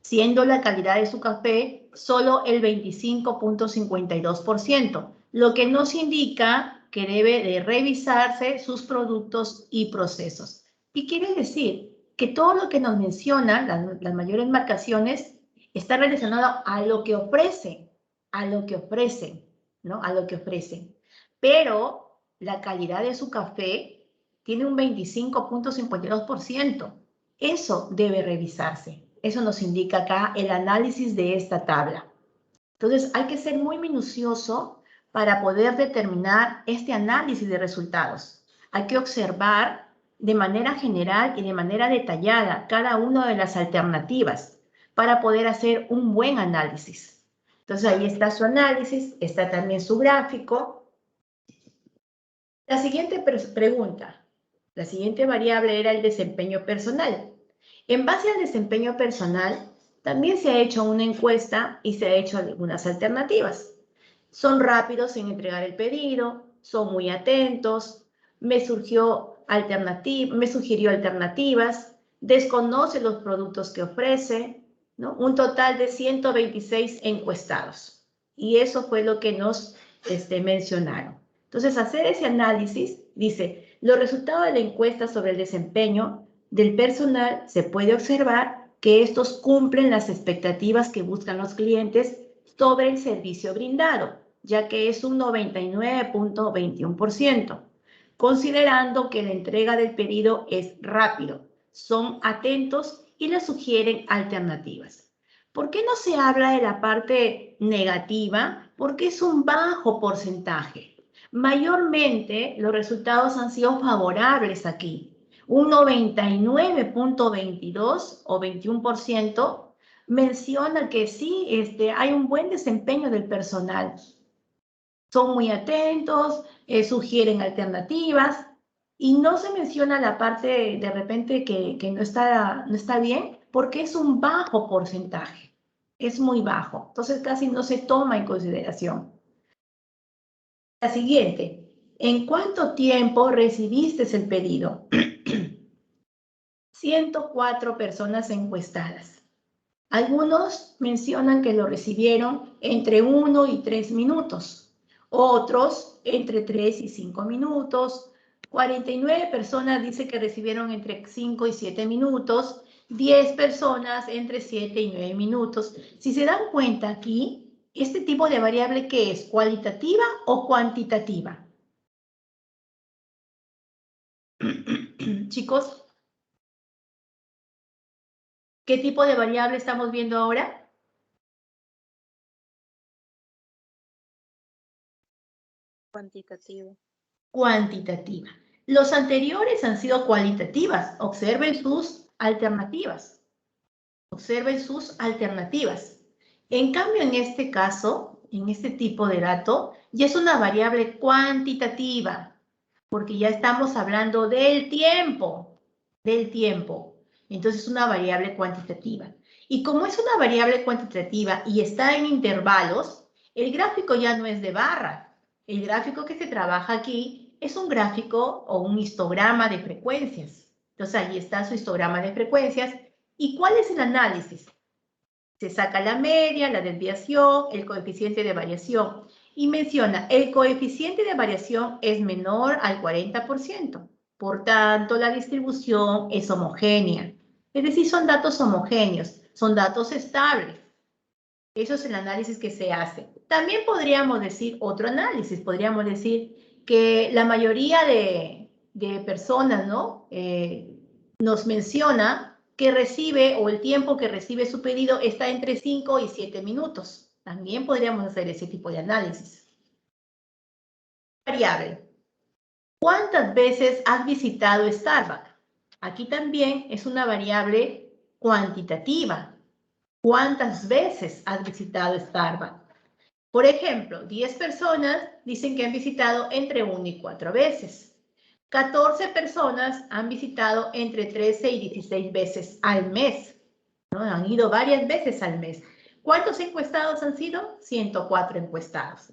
Siendo la calidad de su café solo el 25.52%, lo que nos indica que debe de revisarse sus productos y procesos. Y quiere decir que todo lo que nos menciona, las mayores marcaciones, está relacionado a lo que ofrecen, ¿no? A lo que ofrecen. Pero la calidad de su café tiene un 25.52%. Eso debe revisarse. Eso nos indica acá el análisis de esta tabla. Entonces, hay que ser muy minucioso para poder determinar este análisis de resultados. Hay que observar de manera general y de manera detallada cada una de las alternativas para poder hacer un buen análisis. Entonces, ahí está su análisis, está también su gráfico. La siguiente pregunta, la siguiente variable era el desempeño personal. En base al desempeño personal, también se ha hecho una encuesta y se ha hecho algunas alternativas. Son rápidos en entregar el pedido, son muy atentos, me sugirió alternativas, desconoce los productos que ofrece, ¿no? Un total de 126 encuestados. Y eso fue lo que nos mencionaron. Entonces, hacer ese análisis, dice, los resultados de la encuesta sobre el desempeño del personal se puede observar que estos cumplen las expectativas que buscan los clientes sobre el servicio brindado, ya que es un 99.21%, considerando que la entrega del pedido es rápido, son atentos y les sugieren alternativas. ¿Por qué no se habla de la parte negativa? Porque es un bajo porcentaje. Mayormente los resultados han sido favorables aquí. Un 99.22 o 21% menciona que sí, hay un buen desempeño del personal. Son muy atentos, sugieren alternativas y no se menciona la parte de repente que no está bien porque es un bajo porcentaje, es muy bajo, entonces casi no se toma en consideración. La siguiente, ¿en cuánto tiempo recibiste el pedido? 104 personas encuestadas. Algunos mencionan que lo recibieron entre 1 y 3 minutos, otros entre 3 y 5 minutos, 49 personas dicen que recibieron entre 5 y 7 minutos, 10 personas entre 7 y 9 minutos. Si se dan cuenta aquí, este tipo de variable, ¿qué es? ¿Cualitativa o cuantitativa? Chicos, ¿qué tipo de variable estamos viendo ahora? Cuantitativa. Cuantitativa. Los anteriores han sido cualitativas. Observen sus alternativas. Observen sus alternativas. En cambio, en este caso, en este tipo de dato, ya es una variable cuantitativa, porque ya estamos hablando del tiempo, Entonces, es una variable cuantitativa. Y como es una variable cuantitativa y está en intervalos, el gráfico ya no es de barra. El gráfico que se trabaja aquí es un gráfico o un histograma de frecuencias. Entonces, ahí está su histograma de frecuencias. ¿Y cuál es el análisis? Se saca la media, la desviación, el coeficiente de variación. Y menciona, el coeficiente de variación es menor al 40%. Por tanto, la distribución es homogénea. Es decir, son datos homogéneos, son datos estables. Eso es el análisis que se hace. También podríamos decir otro análisis. Podríamos decir que la mayoría de personas, ¿no? Nos menciona que recibe o el tiempo que recibe su pedido está entre 5 y 7 minutos. También podríamos hacer ese tipo de análisis. Variable. ¿Cuántas veces has visitado Starbucks? Aquí también es una variable cuantitativa. ¿Cuántas veces has visitado Starbucks? Por ejemplo, 10 personas dicen que han visitado entre 1 y 4 veces. 14 personas han visitado entre 13 y 16 veces al mes, ¿no? Han ido varias veces al mes. ¿Cuántos encuestados han sido? 104 encuestados.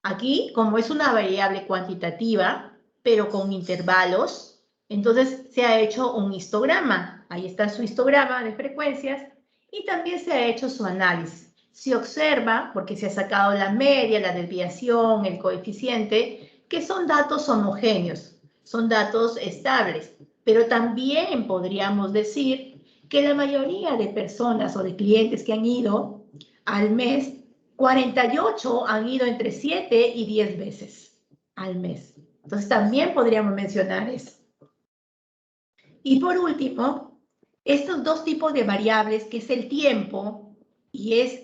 Aquí, como es una variable cuantitativa, pero con intervalos, entonces se ha hecho un histograma. Ahí está su histograma de frecuencias y también se ha hecho su análisis. Se observa, porque se ha sacado la media, la desviación, el coeficiente, que son datos homogéneos. Son datos estables, pero también podríamos decir que la mayoría de personas o de clientes que han ido al mes, 48 han ido entre 7 y 10 veces al mes. Entonces también podríamos mencionar eso. Y por último, estos dos tipos de variables, que es el tiempo y es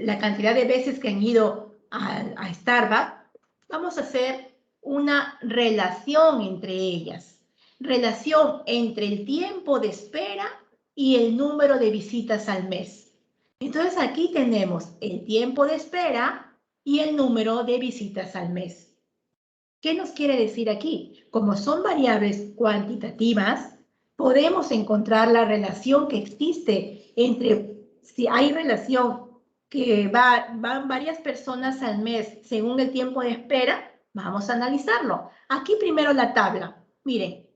la cantidad de veces que han ido a Starbucks, vamos a hacer una relación entre ellas. Relación entre el tiempo de espera y el número de visitas al mes. Entonces aquí tenemos el tiempo de espera y el número de visitas al mes. ¿Qué nos quiere decir aquí? Como son variables cuantitativas, podemos encontrar la relación que existe entre, si hay relación que van varias personas al mes según el tiempo de espera, vamos a analizarlo. Aquí primero la tabla. Miren,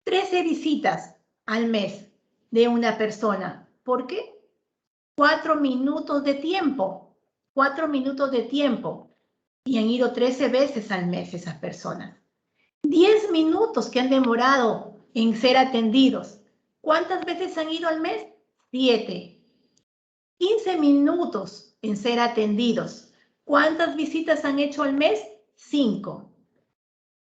13 visitas al mes de una persona. ¿Por qué? 4 minutos de tiempo. 4 minutos de tiempo. Y han ido 13 veces al mes esas personas. 10 minutos que han demorado en ser atendidos. ¿Cuántas veces han ido al mes? 7. 15 minutos en ser atendidos. ¿Cuántas visitas han hecho al mes? 5.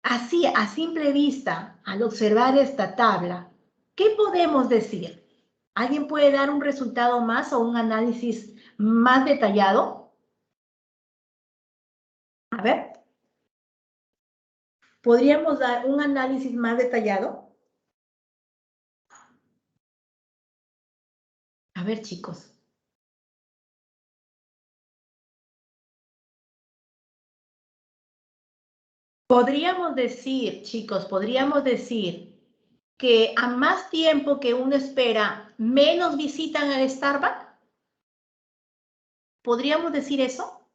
Así, a simple vista, al observar esta tabla, ¿qué podemos decir? ¿Alguien puede dar un resultado más o un análisis más detallado? A ver. ¿Podríamos dar un análisis más detallado? A ver, chicos. Podríamos decir, chicos, podríamos decir que a más tiempo que uno espera, menos visitan al Starbucks. ¿Podríamos decir eso?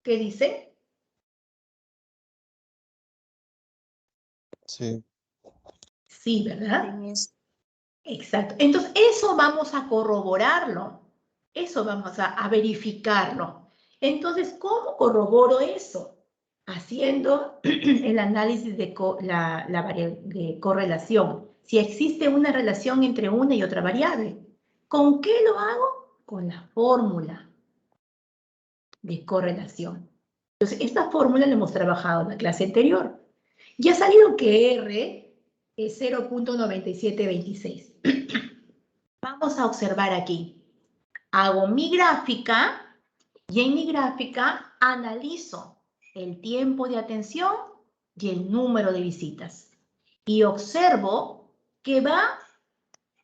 ¿Qué dice? Sí. Sí, ¿verdad? Sí, miss. Exacto. Entonces, eso vamos a corroborarlo. Eso vamos a verificarlo. Entonces, ¿cómo corroboro eso? Haciendo el análisis de, de correlación. Si existe una relación entre una y otra variable. ¿Con qué lo hago? Con la fórmula de correlación. Entonces, esta fórmula la hemos trabajado en la clase anterior. Ya ha salido que R es 0.9726. Vamos a observar aquí. Hago mi gráfica y en mi gráfica analizo el tiempo de atención y el número de visitas. Y observo que va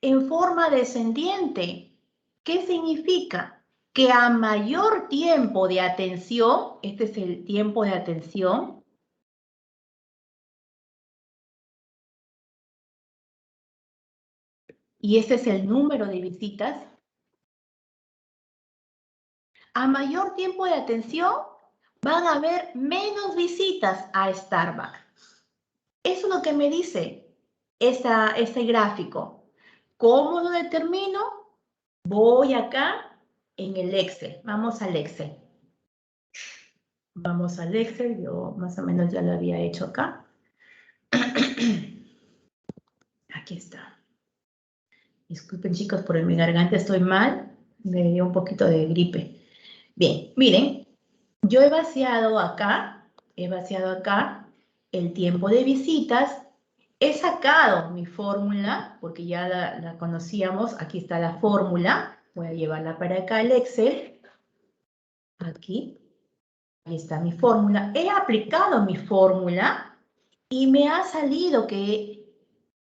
en forma descendiente. ¿Qué significa? Que a mayor tiempo de atención, este es el tiempo de atención, y este es el número de visitas, a mayor tiempo de atención van a haber menos visitas a Starbucks. Eso es lo que me dice este gráfico. ¿Cómo lo determino? Voy acá en el Excel. Vamos al Excel. Vamos al Excel. Yo más o menos ya lo había hecho acá. Aquí está. Disculpen, chicos, por mi garganta estoy mal. Me dio un poquito de gripe. Bien, miren. Yo he vaciado acá el tiempo de visitas. He sacado mi fórmula, porque ya la conocíamos. Aquí está la fórmula. Voy a llevarla para acá el Excel. Aquí. Ahí está mi fórmula. He aplicado mi fórmula y me ha salido que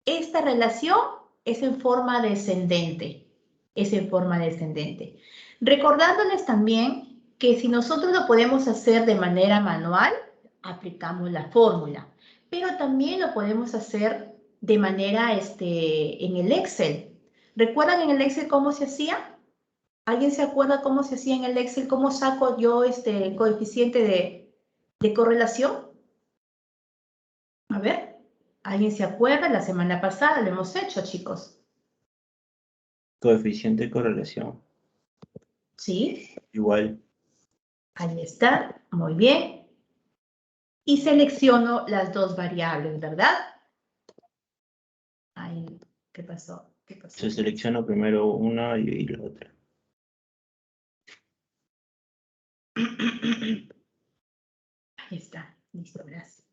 esta relación es en forma descendente. Es en forma descendente. Recordándoles también que si nosotros lo podemos hacer de manera manual, aplicamos la fórmula. Pero también lo podemos hacer de manera en el Excel. ¿Recuerdan en el Excel cómo se hacía? ¿Alguien se acuerda cómo se hacía en el Excel? ¿Cómo saco yo el coeficiente de correlación? A ver, ¿alguien se acuerda? La semana pasada lo hemos hecho, chicos. Coeficiente de correlación. ¿Sí? Igual. Ahí está, muy bien. Y selecciono las dos variables, ¿verdad? Ahí, ¿qué pasó? ¿Qué pasó? Se selecciona primero una y la otra. Ahí está, listo, gracias.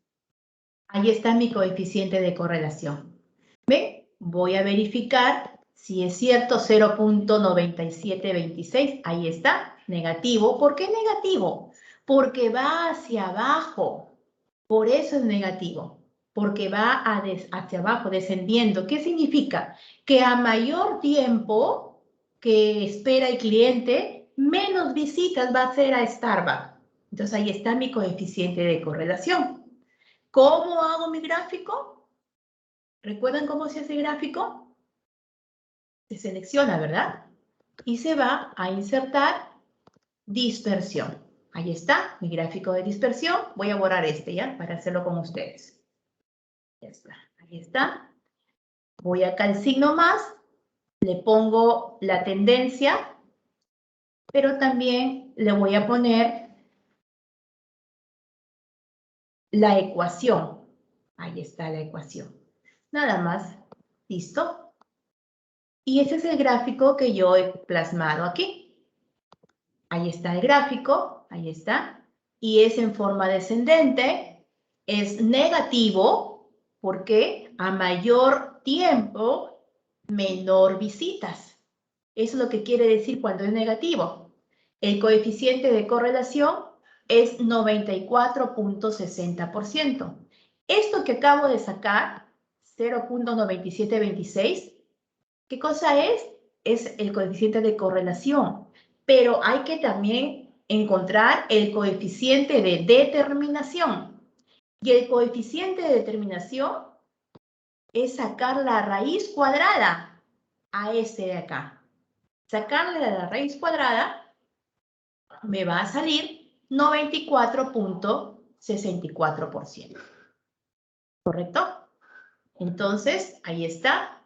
Ahí está mi coeficiente de correlación. ¿Ven? Voy a verificar si es cierto 0.9726. Ahí está, negativo. ¿Por qué negativo? Porque va hacia abajo. Por eso es negativo. Porque va hacia abajo, descendiendo. ¿Qué significa? Que a mayor tiempo que espera el cliente, menos visitas va a hacer a Starbucks. Entonces ahí está mi coeficiente de correlación. ¿Cómo hago mi gráfico? ¿Recuerdan cómo se hace gráfico? Se selecciona, ¿verdad? Y se va a insertar dispersión. Ahí está, mi gráfico de dispersión. Voy a borrar ya, para hacerlo con ustedes. Ya está, ahí está. Voy acá al signo más, le pongo la tendencia, pero también le voy a poner la ecuación. Ahí está la ecuación. Nada más. ¿Listo? Y ese es el gráfico que yo he plasmado aquí. Ahí está el gráfico, ahí está. Y es en forma descendente, es negativo, porque a mayor tiempo, menor visitas. Eso es lo que quiere decir cuando es negativo. El coeficiente de correlación es 94.60%. Esto que acabo de sacar 0.9726. ¿Qué cosa es? Es el coeficiente de correlación. Pero hay que también encontrar el coeficiente de determinación. Y el coeficiente de determinación es sacar la raíz cuadrada a este de acá. Sacarle la raíz cuadrada me va a salir 94.64%. ¿Correcto? Entonces, ahí está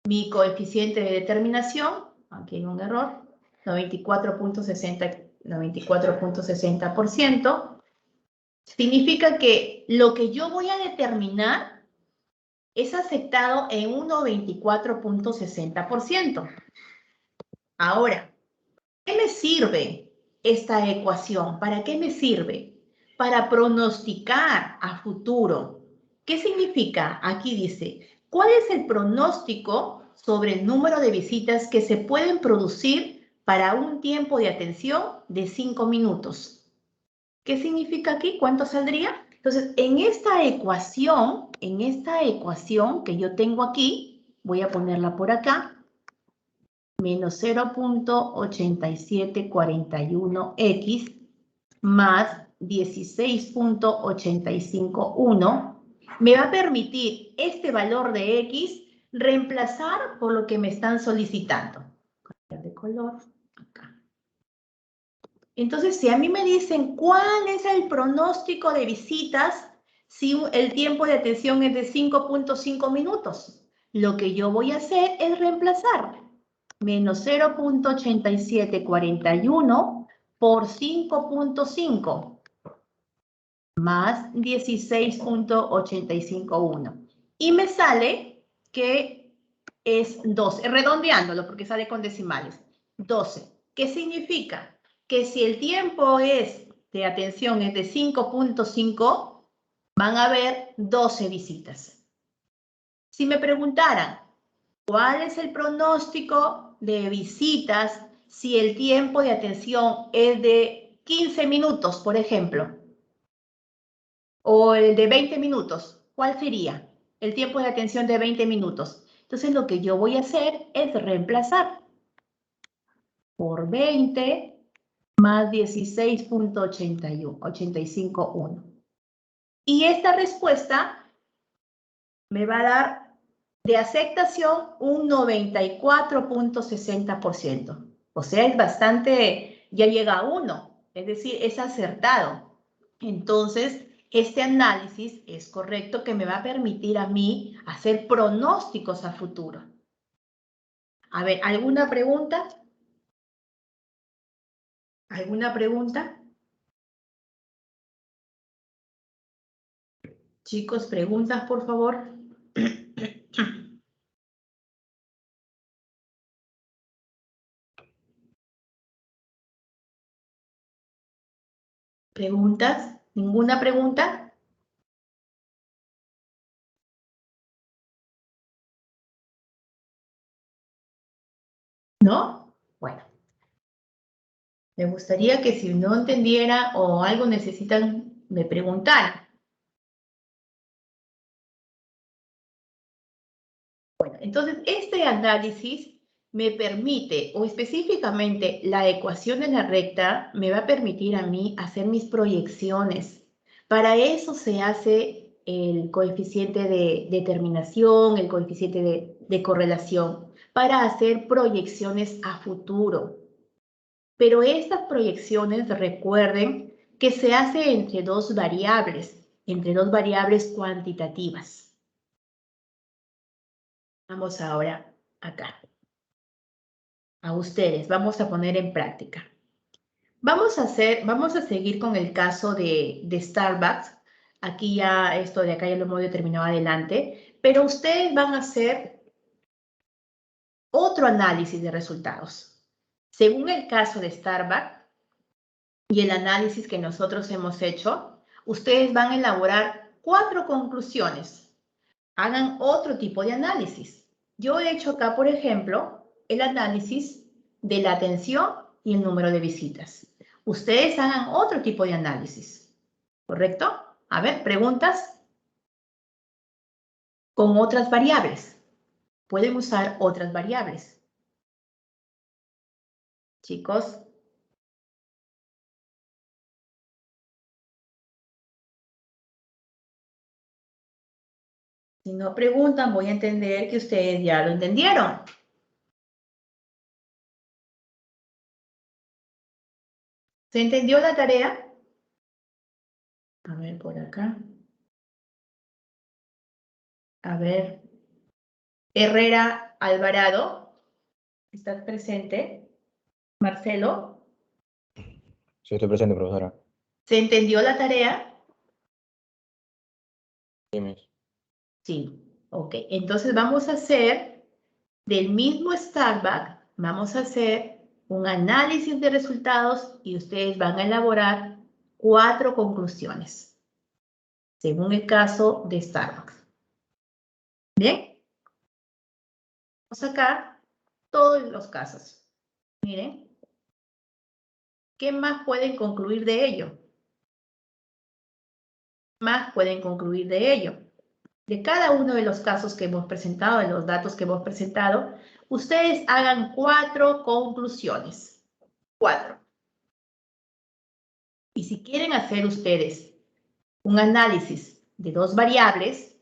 mi coeficiente de determinación. Aquí hay un error. 94.60%. Significa que lo que yo voy a determinar es aceptado en un 94.60%. Ahora, ¿qué me sirve esta ecuación? ¿Para qué me sirve? Para pronosticar a futuro. ¿Qué significa? Aquí dice, ¿cuál es el pronóstico sobre el número de visitas que se pueden producir para un tiempo de atención de 5 minutos? ¿Qué significa aquí? ¿Cuánto saldría? Entonces, en esta ecuación que yo tengo aquí, voy a ponerla por acá, menos 0.8741x más 16.851 me va a permitir este valor de x reemplazar por lo que me están solicitando. Cambiar de color acá. Entonces, si a mí me dicen cuál es el pronóstico de visitas si el tiempo de atención es de 5.5 minutos, lo que yo voy a hacer es reemplazar menos 0.8741 por 5.5 más 16.851. Y me sale que es 12, redondeándolo porque sale con decimales. 12. ¿Qué significa? Que si el tiempo de atención es de 5.5, van a haber 12 visitas. Si me preguntaran, ¿cuál es el pronóstico de visitas si el tiempo de atención es de 15 minutos, por ejemplo? O el de 20 minutos. ¿Cuál sería? El tiempo de atención de 20 minutos. Entonces, lo que yo voy a hacer es reemplazar por 20 más 16.851. Y esta respuesta me va a dar de aceptación un 94.60%. O sea, es bastante, ya llega a 1, es decir, es acertado. Entonces, este análisis es correcto que me va a permitir a mí hacer pronósticos a futuro. A ver, ¿alguna pregunta? ¿Alguna pregunta? Chicos, preguntas, por favor. ¿Preguntas? ¿Ninguna pregunta? ¿No? Bueno. Me gustaría que si no entendiera o algo necesitan, me preguntaran. Bueno, entonces este análisis me permite, o específicamente la ecuación de la recta, me va a permitir a mí hacer mis proyecciones. Para eso se hace el coeficiente de determinación, el coeficiente de correlación, para hacer proyecciones a futuro. Pero estas proyecciones, recuerden que se hace entre dos variables cuantitativas. Vamos ahora acá. A ustedes, vamos a poner en práctica. Vamos a seguir con el caso de Starbucks. Aquí ya esto de acá ya lo hemos determinado adelante, pero ustedes van a hacer otro análisis de resultados. Según el caso de Starbucks y el análisis que nosotros hemos hecho, ustedes van a elaborar 4 conclusiones. Hagan otro tipo de análisis. Yo he hecho acá, por ejemplo, el análisis de la atención y el número de visitas. Ustedes hagan otro tipo de análisis. ¿Correcto? A ver, ¿preguntas? con otras variables. Pueden usar otras variables. Chicos. Si no preguntan, voy a entender que ustedes ya lo entendieron. ¿Se entendió la tarea? A ver, por acá. A ver. Herrera Alvarado. ¿Estás presente? Marcelo. Sí, estoy presente, profesora. ¿Se entendió la tarea? Sí, miss. Sí. Ok. Entonces vamos a hacer del mismo Starbucks, vamos a hacer un análisis de resultados y ustedes van a elaborar 4 conclusiones, según el caso de Starbucks. ¿Bien? Vamos a sacar todos los casos. Miren. ¿Qué más pueden concluir de ello? Más pueden concluir de ello. De cada uno de los casos que hemos presentado, de los datos que hemos presentado, ustedes hagan 4 conclusiones. 4. Y si quieren hacer ustedes un análisis de 2 variables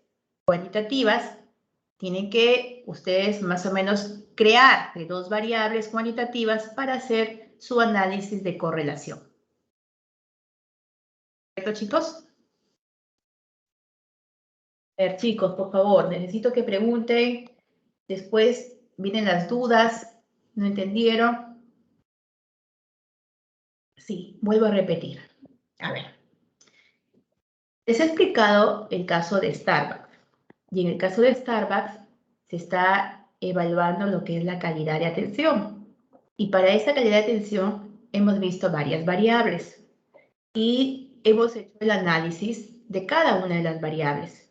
cuantitativas, tienen que ustedes más o menos crear de 2 variables cuantitativas para hacer su análisis de correlación. ¿Correcto, chicos? A ver, chicos, por favor, necesito que pregunten. Después vienen las dudas. ¿No entendieron? Sí, vuelvo a repetir. A ver. Les he explicado el caso de Starbucks. Y en el caso de Starbucks se está evaluando lo que es la calidad de atención. Y para esa calidad de atención hemos visto varias variables. Y hemos hecho el análisis de cada una de las variables.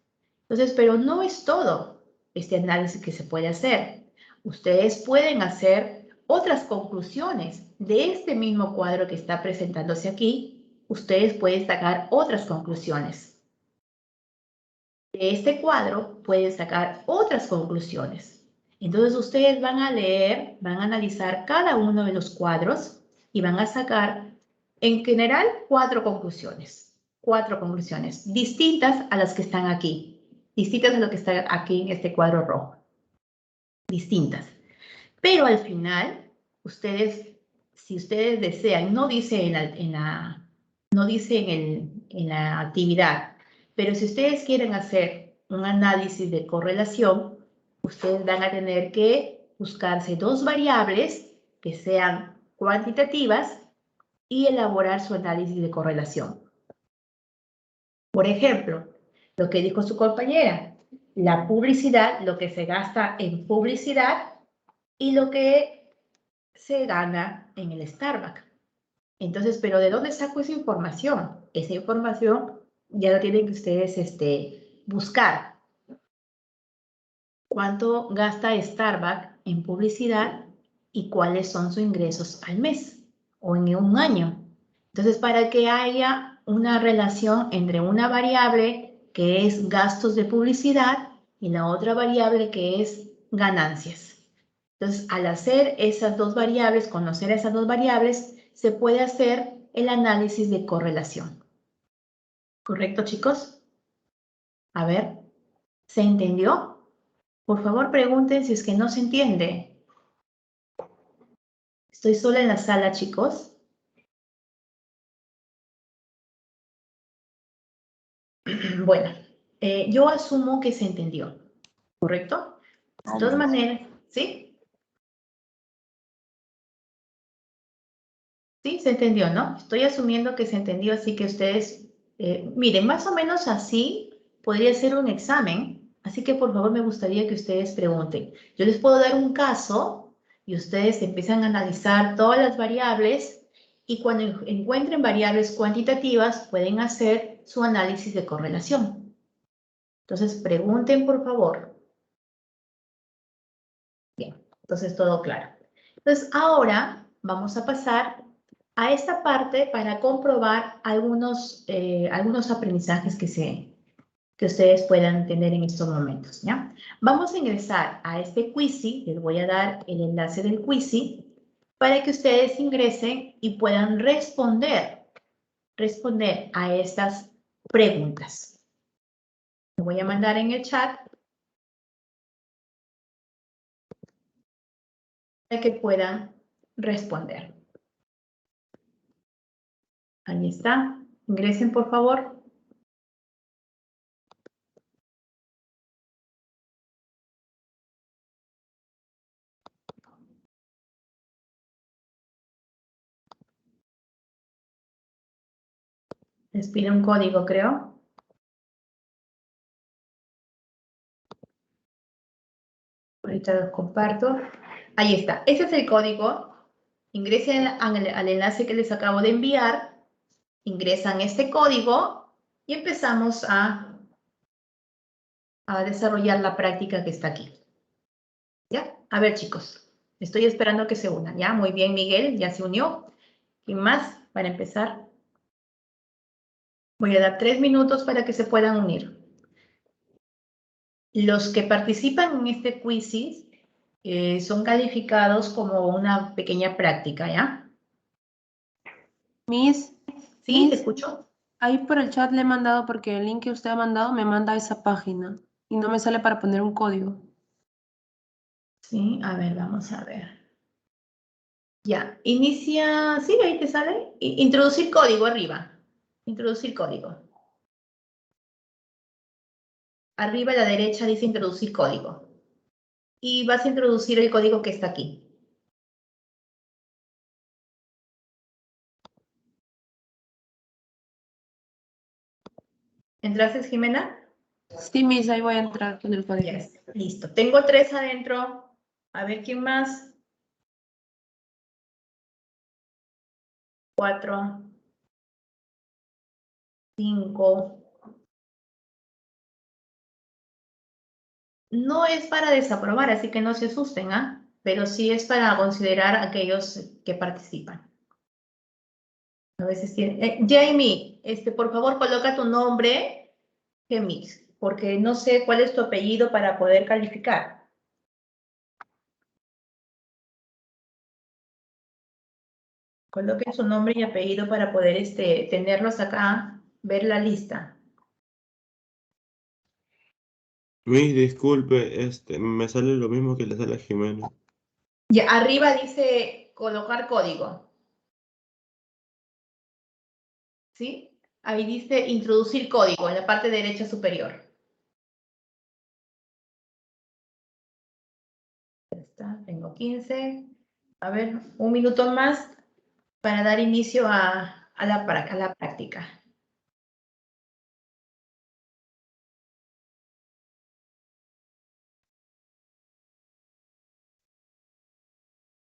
Entonces, pero no es todo este análisis que se puede hacer. Ustedes pueden hacer otras conclusiones de este mismo cuadro que está presentándose aquí. Ustedes pueden sacar otras conclusiones. De este cuadro pueden sacar otras conclusiones. Entonces ustedes van a leer, van a analizar cada uno de los cuadros y van a sacar en general 4 conclusiones. 4 conclusiones distintas a las que están aquí. Distintas a lo que está aquí en este cuadro rojo. Distintas. Pero al final, ustedes, si ustedes desean, no dice en la actividad, pero si ustedes quieren hacer un análisis de correlación, ustedes van a tener que buscarse 2 variables que sean cuantitativas y elaborar su análisis de correlación. Por ejemplo, lo que dijo su compañera, la publicidad, lo que se gasta en publicidad y lo que se gana en el Starbucks. Entonces, ¿pero de dónde saco esa información? Esa información ya la tienen que ustedes buscar. ¿Cuánto gasta Starbucks en publicidad y cuáles son sus ingresos al mes o en un año? Entonces, para que haya una relación entre una variable que es gastos de publicidad y la otra variable que es ganancias. Entonces, al hacer esas 2 variables, conocer esas 2 variables, se puede hacer el análisis de correlación. ¿Correcto, chicos? A ver, ¿se entendió? Por favor, pregunten si es que no se entiende. Estoy sola en la sala, chicos. Bueno, yo asumo que se entendió. ¿Correcto? De todas maneras, ¿sí? Sí, se entendió, ¿no? Estoy asumiendo que se entendió, así que ustedes, miren, más o menos así podría ser un examen, así que por favor me gustaría que ustedes pregunten. Yo les puedo dar un caso y ustedes empiezan a analizar todas las variables y cuando encuentren variables cuantitativas pueden hacer su análisis de correlación. Entonces, pregunten por favor. Bien, entonces todo claro. Entonces, ahora vamos a pasar a esta parte para comprobar algunos aprendizajes que que ustedes puedan tener en estos momentos, ¿ya? Vamos a ingresar a este Quizy, les voy a dar el enlace del Quizy para que ustedes ingresen y puedan responder a estas preguntas. Lo voy a mandar en el chat para que puedan responder. Ahí está. Ingresen, por favor. Les pide un código, creo. Ahorita los comparto. Ahí está. Ese es el código. Ingresen al enlace que les acabo de enviar. Ingresan este código y empezamos a desarrollar la práctica que está aquí. ¿Ya? A ver, chicos. Estoy esperando que se unan. ¿Ya? Muy bien, Miguel. Ya se unió. ¿Quién más? Para empezar. Voy a dar 3 minutos para que se puedan unir. Los que participan en este quiz son calificados como una pequeña práctica, ¿ya? Miss, ¿Sí? ¿Te Miss, escucho? ahí por el chat le he mandado porque el link que usted ha mandado me manda a esa página y no me sale para poner un código. Sí, a ver, vamos a ver. Ya, inicia, sí, ahí te sale. Introducir código arriba. Introducir código. Arriba a la derecha dice introducir código. Y vas a introducir el código que está aquí. ¿Entraste, Jimena? Sí, Miss, ahí voy a entrar con el código. Yes, listo. Tengo 3 adentro. A ver, ¿quién más? 4, 5. No es para desaprobar, así que no se asusten, ¿ah? Pero sí es para considerar a aquellos que participan. A veces tiene... Jamie, por favor, coloca tu nombre, Gemix, porque no sé cuál es tu apellido para poder calificar. Coloquen su nombre y apellido para poder tenerlos acá, ver la lista. Miss, disculpe, me sale lo mismo que le sale a Jimena. Ya, arriba dice colocar código. ¿Sí? Ahí dice introducir código en la parte derecha superior. Ya está, tengo 15. A ver, un minuto más para dar inicio a la práctica.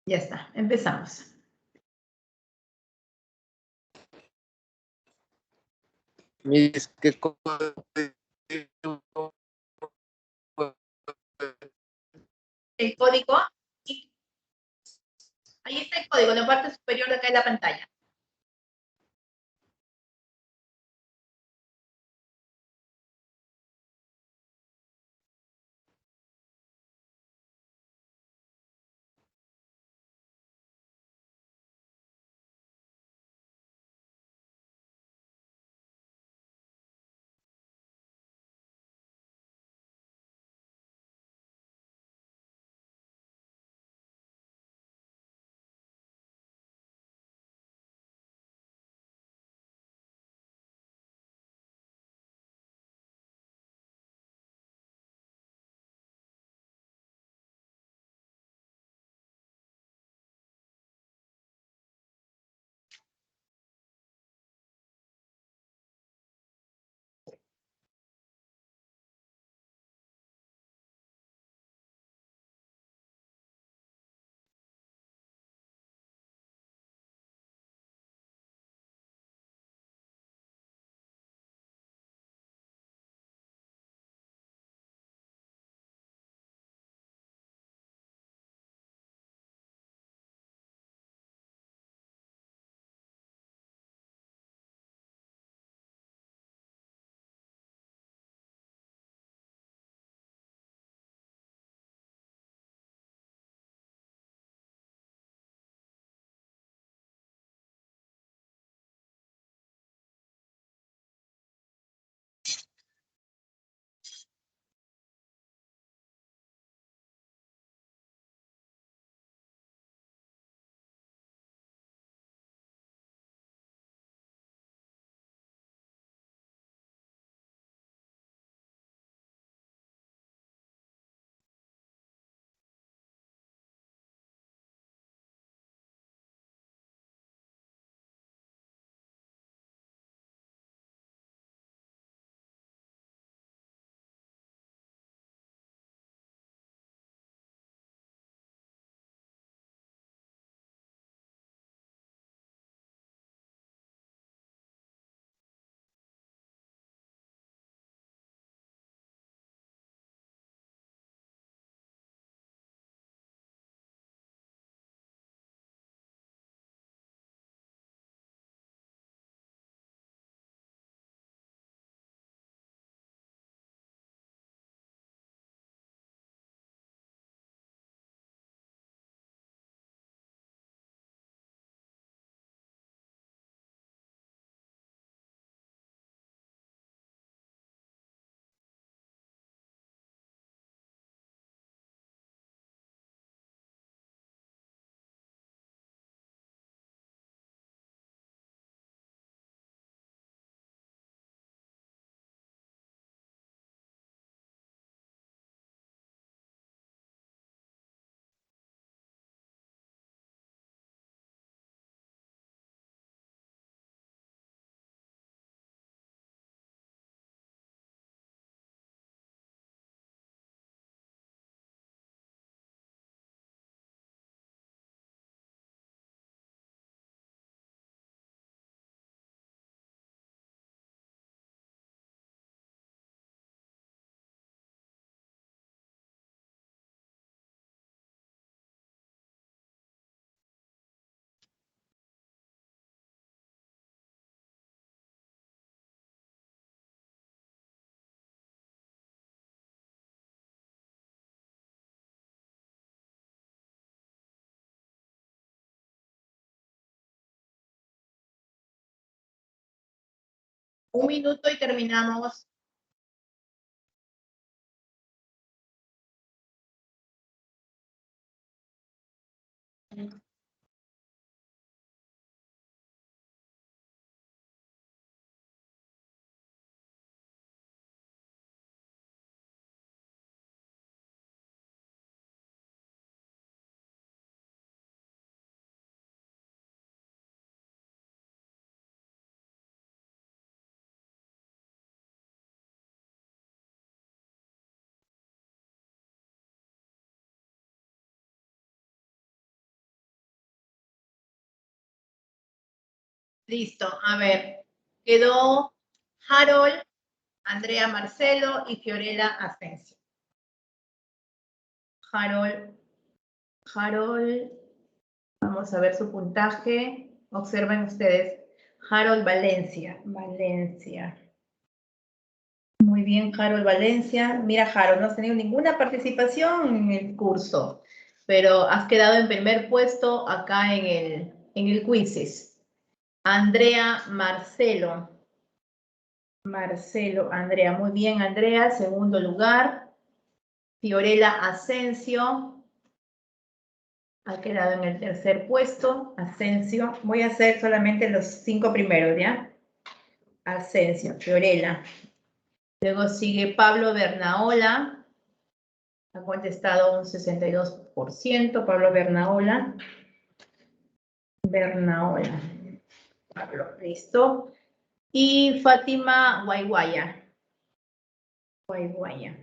Ya está, empezamos. Miss, ¿qué código? El código, ahí está el código en la parte superior de acá de la pantalla. Un minuto y terminamos. Listo, a ver. Quedó Harold, Andrea Marcelo y Fiorella Asensio. Harold, vamos a ver su puntaje. Observen ustedes. Harold Valencia. Muy bien, Harold Valencia. Mira, Harold, no has tenido ninguna participación en el curso, pero has quedado en primer puesto acá en el quizzes. Andrea Marcelo. Andrea. Muy bien, Andrea. Segundo lugar. Fiorella Asensio. Ha quedado en el tercer puesto. Asensio. Voy a hacer solamente los 5 primeros, ¿ya? Asensio, Fiorella. Luego sigue Pablo Bernaola. Ha contestado un 62%. Pablo Bernaola. Pablo, listo. Y Fátima Guayguaya. Guaya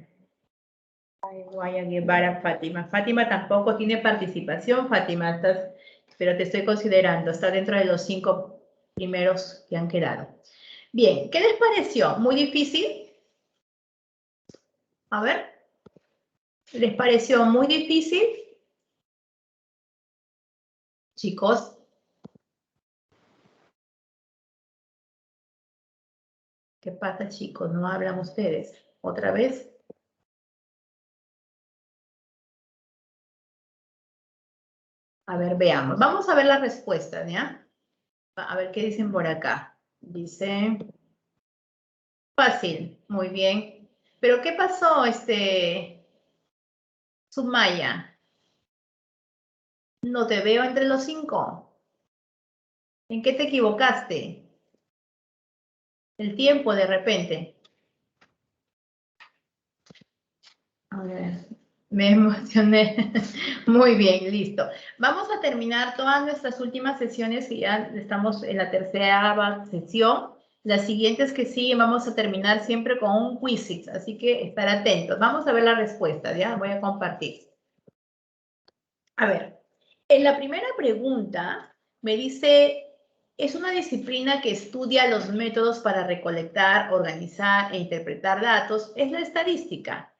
Guevara, Fátima. Fátima tampoco tiene participación, Fátima, pero te estoy considerando. Está dentro de los 5 primeros que han quedado. Bien, ¿qué les pareció? ¿Muy difícil? A ver. ¿Les pareció muy difícil? Chicos. ¿Qué pasa, chicos? ¿No hablan ustedes? ¿Otra vez? A ver, veamos. Vamos a ver las respuestas, ¿ya? A ver qué dicen por acá. Dice... Fácil, muy bien. ¿Pero qué pasó, Sumaya? No te veo entre los 5. ¿En qué te equivocaste? El tiempo, de repente. A ver, me emocioné. Muy bien, listo. Vamos a terminar todas nuestras últimas sesiones, y ya estamos en la tercera sesión. Las siguientes que siguen vamos a terminar siempre con un quiz, así que estar atentos. Vamos a ver la respuesta, ¿ya? Voy a compartir. A ver, en la primera pregunta me dice, es una disciplina que estudia los métodos para recolectar, organizar e interpretar datos. Es la estadística.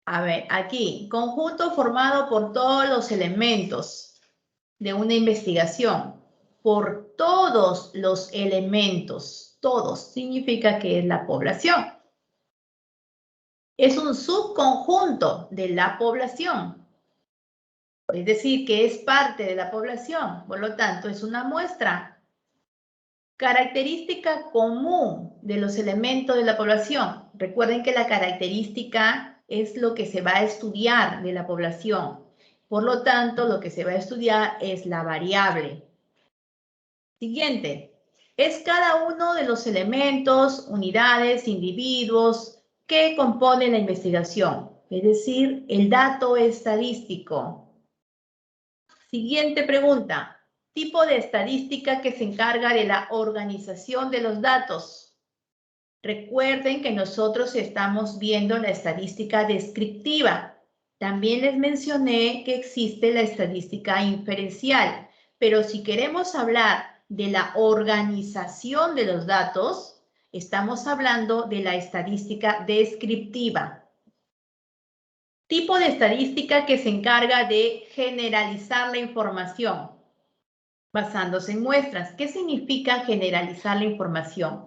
A ver, aquí, conjunto formado por todos los elementos de una investigación. Por todos los elementos. Todos significa que es la población. Es un subconjunto de la población. Es decir, que es parte de la población, por lo tanto, es una muestra. Característica común de los elementos de la población. Recuerden que la característica es lo que se va a estudiar de la población. Por lo tanto, lo que se va a estudiar es la variable. Siguiente. Es cada uno de los elementos, unidades, individuos que componen la investigación. Es decir, el dato estadístico. Siguiente pregunta. Tipo de estadística que se encarga de la organización de los datos. Recuerden que nosotros estamos viendo la estadística descriptiva. También les mencioné que existe la estadística inferencial. Pero si queremos hablar de la organización de los datos, estamos hablando de la estadística descriptiva. Tipo de estadística que se encarga de generalizar la información basándose en muestras. ¿Qué significa generalizar la información?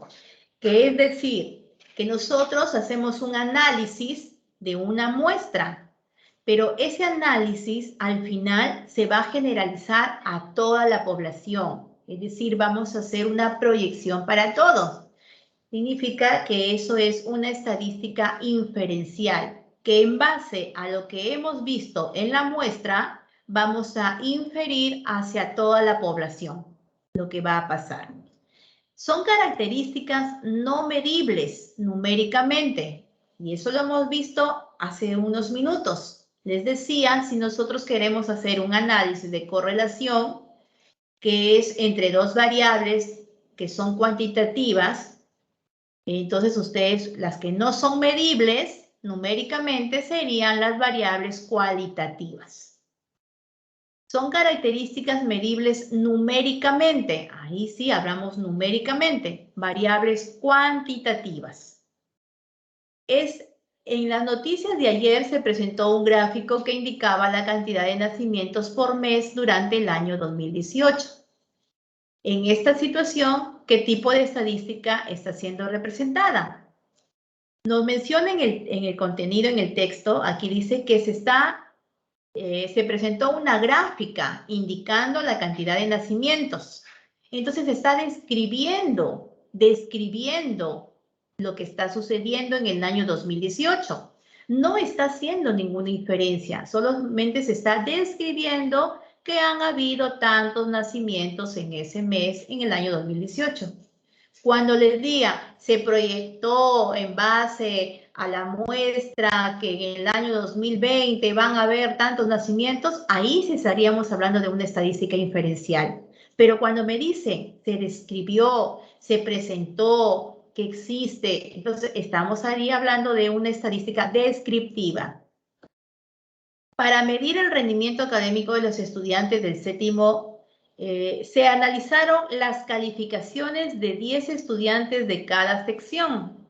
Que es decir, que nosotros hacemos un análisis de una muestra, pero ese análisis al final se va a generalizar a toda la población. Es decir, vamos a hacer una proyección para todos. Significa que eso es una estadística inferencial, que en base a lo que hemos visto en la muestra, vamos a inferir hacia toda la población lo que va a pasar. Son características no medibles numéricamente, y eso lo hemos visto hace unos minutos. Les decía, si nosotros queremos hacer un análisis de correlación, que es entre dos variables que son cuantitativas, entonces ustedes, las que no son medibles numéricamente, serían las variables cualitativas. Son características medibles numéricamente. Ahí sí hablamos numéricamente. Variables cuantitativas. En las noticias de ayer se presentó un gráfico que indicaba la cantidad de nacimientos por mes durante el año 2018. En esta situación, ¿qué tipo de estadística está siendo representada? Nos menciona en el contenido, en el texto, aquí dice que se presentó una gráfica indicando la cantidad de nacimientos. Entonces está describiendo lo que está sucediendo en el año 2018. No está haciendo ninguna inferencia, solamente se está describiendo que han habido tantos nacimientos en ese mes en el año 2018. Cuando les diga, se proyectó en base a la muestra que en el año 2020 van a haber tantos nacimientos, ahí sí estaríamos hablando de una estadística inferencial. Pero cuando me dice, se describió, se presentó, que existe, entonces estamos ahí hablando de una estadística descriptiva. Para medir el rendimiento académico de los estudiantes del séptimo, se analizaron las calificaciones de 10 estudiantes de cada sección.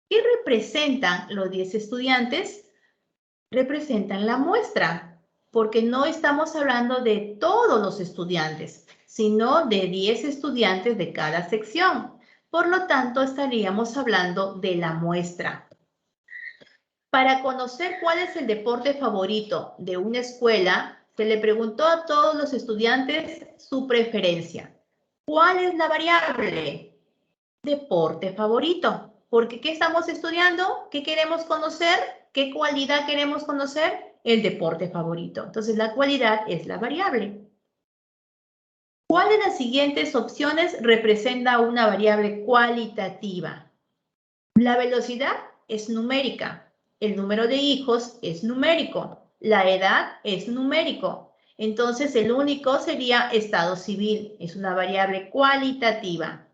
¿Qué representan los 10 estudiantes? Representan la muestra, porque no estamos hablando de todos los estudiantes, sino de 10 estudiantes de cada sección. Por lo tanto, estaríamos hablando de la muestra. Para conocer cuál es el deporte favorito de una escuela, se le preguntó a todos los estudiantes su preferencia. ¿Cuál es la variable? Deporte favorito. Porque ¿qué estamos estudiando? ¿Qué queremos conocer? ¿Qué cualidad queremos conocer? El deporte favorito. Entonces, la cualidad es la variable. ¿Cuál de las siguientes opciones representa una variable cualitativa? La velocidad es numérica. El número de hijos es numérico. La edad es numérico. Entonces, el único sería estado civil. Es una variable cualitativa.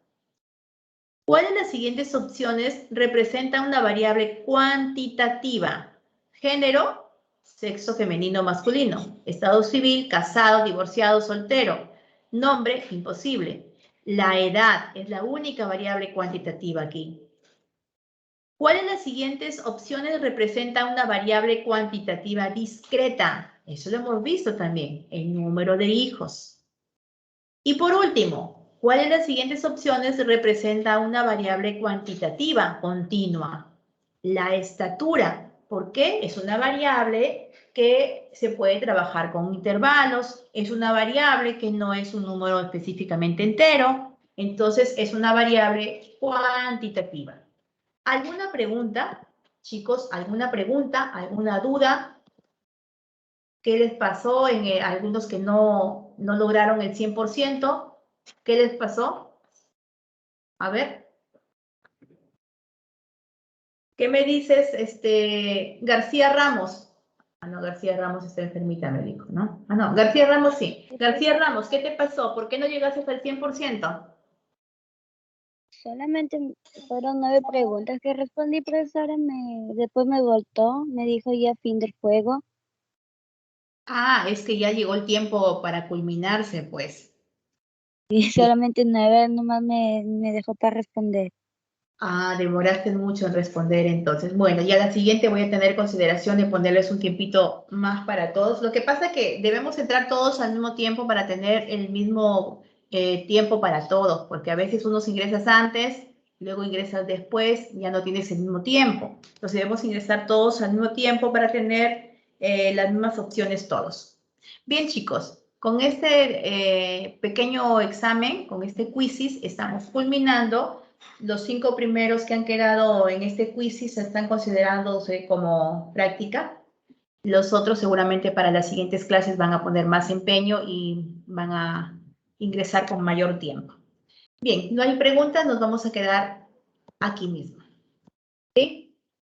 ¿Cuál de las siguientes opciones representa una variable cuantitativa? Género, sexo femenino o masculino. Estado civil, casado, divorciado, soltero. Nombre, imposible. La edad es la única variable cuantitativa aquí. ¿Cuál de las siguientes opciones representa una variable cuantitativa discreta? Eso lo hemos visto también, el número de hijos. Y por último, ¿cuál de las siguientes opciones representa una variable cuantitativa continua? La estatura. ¿Por qué? Es una variable que se puede trabajar con intervalos, es una variable que no es un número específicamente entero, entonces es una variable cuantitativa. ¿Alguna pregunta, chicos? ¿Alguna pregunta? ¿Alguna duda? ¿Qué les pasó en algunos que no lograron el 100%? ¿Qué les pasó? A ver. ¿Qué me dices, García Ramos? Ah, no, García Ramos está enfermita, me dijo, ¿no? Ah, no, García Ramos sí. García Ramos, ¿qué te pasó? ¿Por qué no llegaste hasta el 100%? Solamente fueron 9 preguntas que respondí, profesora. Después me voltó, me dijo ya fin del juego. Ah, es que ya llegó el tiempo para culminarse, pues. Y solamente 9 nomás me dejó para responder. Ah, demoraste mucho en responder entonces. Bueno, ya la siguiente voy a tener consideración de ponerles un tiempito más para todos. Lo que pasa es que debemos entrar todos al mismo tiempo para tener el mismo tiempo para todos, porque a veces unos ingresas antes, luego ingresas después, ya no tienes el mismo tiempo. Entonces debemos ingresar todos al mismo tiempo para tener las mismas opciones todos. Bien, chicos, con este pequeño examen, con este quizzes, estamos culminando los 5 primeros que han quedado en este quiz se están considerándose como práctica. Los otros seguramente para las siguientes clases van a poner más empeño y van a ingresar con mayor tiempo. Bien, no hay preguntas, nos vamos a quedar aquí mismo. ¿Sí?